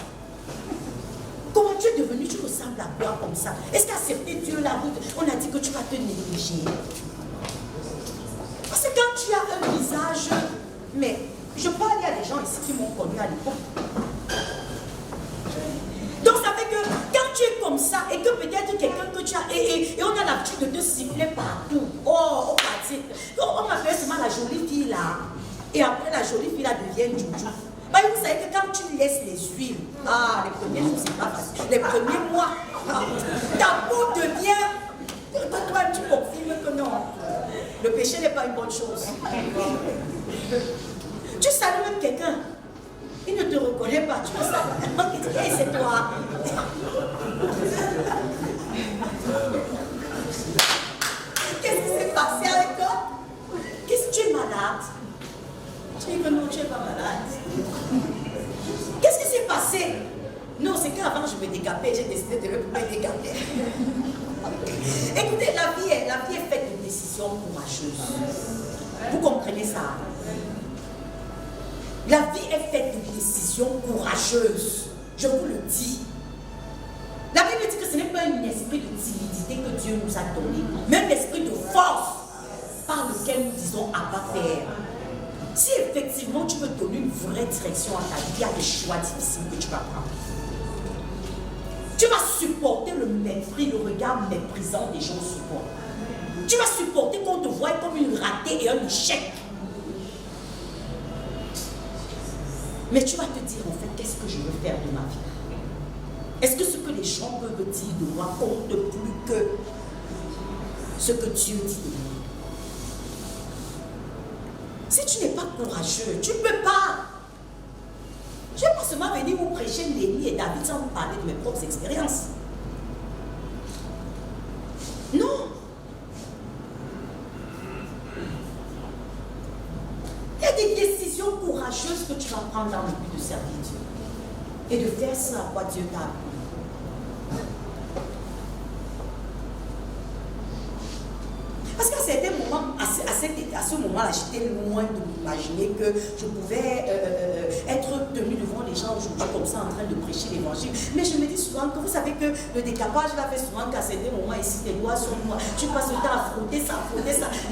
Comment tu es devenu, tu ressembles à quoi comme ça? Est-ce qu'accepter Dieu la route, on a dit que tu vas te négliger? Parce que quand tu as un visage, mais je parle, il y a des gens ici qui m'ont connu à l'époque. Donc ça fait que quand tu es comme ça et que peut-être quelqu'un que tu as, et on a l'habitude de te siffler partout, au quartier, on m'appelle seulement la jolie fille là, et après la jolie fille là devient Joujou. Bah, vous savez que quand tu laisses les huiles, les premiers jours c'est pas facile, les premiers mois, ta peau devient, toi tu confirmes que non, le péché n'est pas une bonne chose. Tu salues même quelqu'un, il ne te reconnaît pas, tu le salues, il dit, hey, c'est toi. Qu'est-ce qui s'est passé avec toi? Qu'est-ce que tu es malade? Tu dis que non, tu n'es pas malade. Qu'est-ce qui s'est passé? Non, c'est qu'avant je me décapais, j'ai décidé de me décaper. Écoutez, la vie est faite de décisions courageuses. Vous comprenez ça? La vie est faite de décisions courageuses. Je vous le dis. La Bible dit que ce n'est pas un esprit de timidité que Dieu nous a donné, mais un esprit de force par lequel nous disons Abba Père. Si effectivement tu veux donner une vraie direction à ta vie, il y a des choix difficiles que tu vas prendre. Tu vas supporter le mépris, le regard méprisant des gens sur toi. Tu vas supporter qu'on te voie comme une ratée et un échec. Mais tu vas te dire en fait, qu'est-ce que je veux faire de ma vie? Est-ce que ce que les gens peuvent dire de moi compte plus que ce que Dieu dit de moi? Si tu n'es pas courageux, tu ne peux pas. Je ne vais pas seulement venir vous prêcher Néhémie et David sans vous parler de mes propres expériences. Non. Il y a des décisions courageuses que tu vas prendre dans le but de servir Dieu. Et de faire ce à quoi Dieu t'a appelé. Parce qu'à certains moments, à ce moment-là, j'étais loin de m'imaginer que je pouvais être tenue devant les gens aujourd'hui comme ça en train de prêcher l'évangile. Mais je me dis souvent que vous savez que le décapage là fait souvent qu'à certains moments ici, tes doigts sont noirs. Tu passes le temps à frotter ça,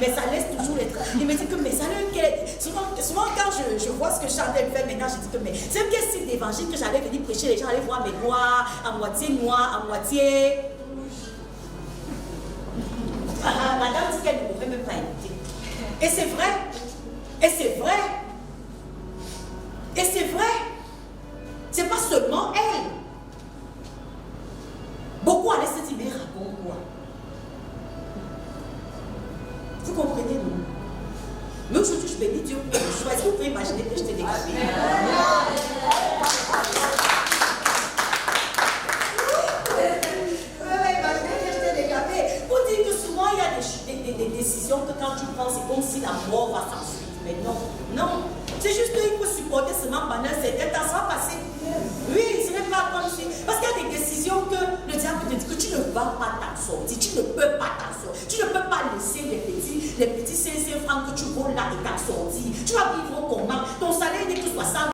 mais ça laisse toujours les traces. Il me dit que mais ça souvent quand je vois ce que Chantal fait maintenant, je dis que mais c'est quel style d'évangile que j'allais venir prêcher, les gens allaient voir mes doigts à moitié noirs, à moitié. Madame dit qu'elle ne pourrait même pas écouter. Et c'est vrai. Et c'est vrai. Et c'est vrai. C'est pas seulement elle. Beaucoup allaient se dire, mais raconte quoi? Vous comprenez, non? Mais aujourd'hui, je bénis Dieu pour le choix. Est-ce que vous pouvez imaginer que je t'ai décapé? Des décisions que quand tu prends, c'est comme si la mort va s'ensuivre. Mais non, non. C'est juste qu'il faut supporter seulement pendant un certain temps, ça va passer. Oui, ce n'est pas comme si. Parce qu'il y a des décisions que le diable te dit que tu ne vas pas t'en sortir. Tu ne peux pas t'en sortir. Tu ne peux pas laisser les petits 500 francs que tu voles là et t'en sortir. Tu vas vivre comment? Ton salaire n'est que 60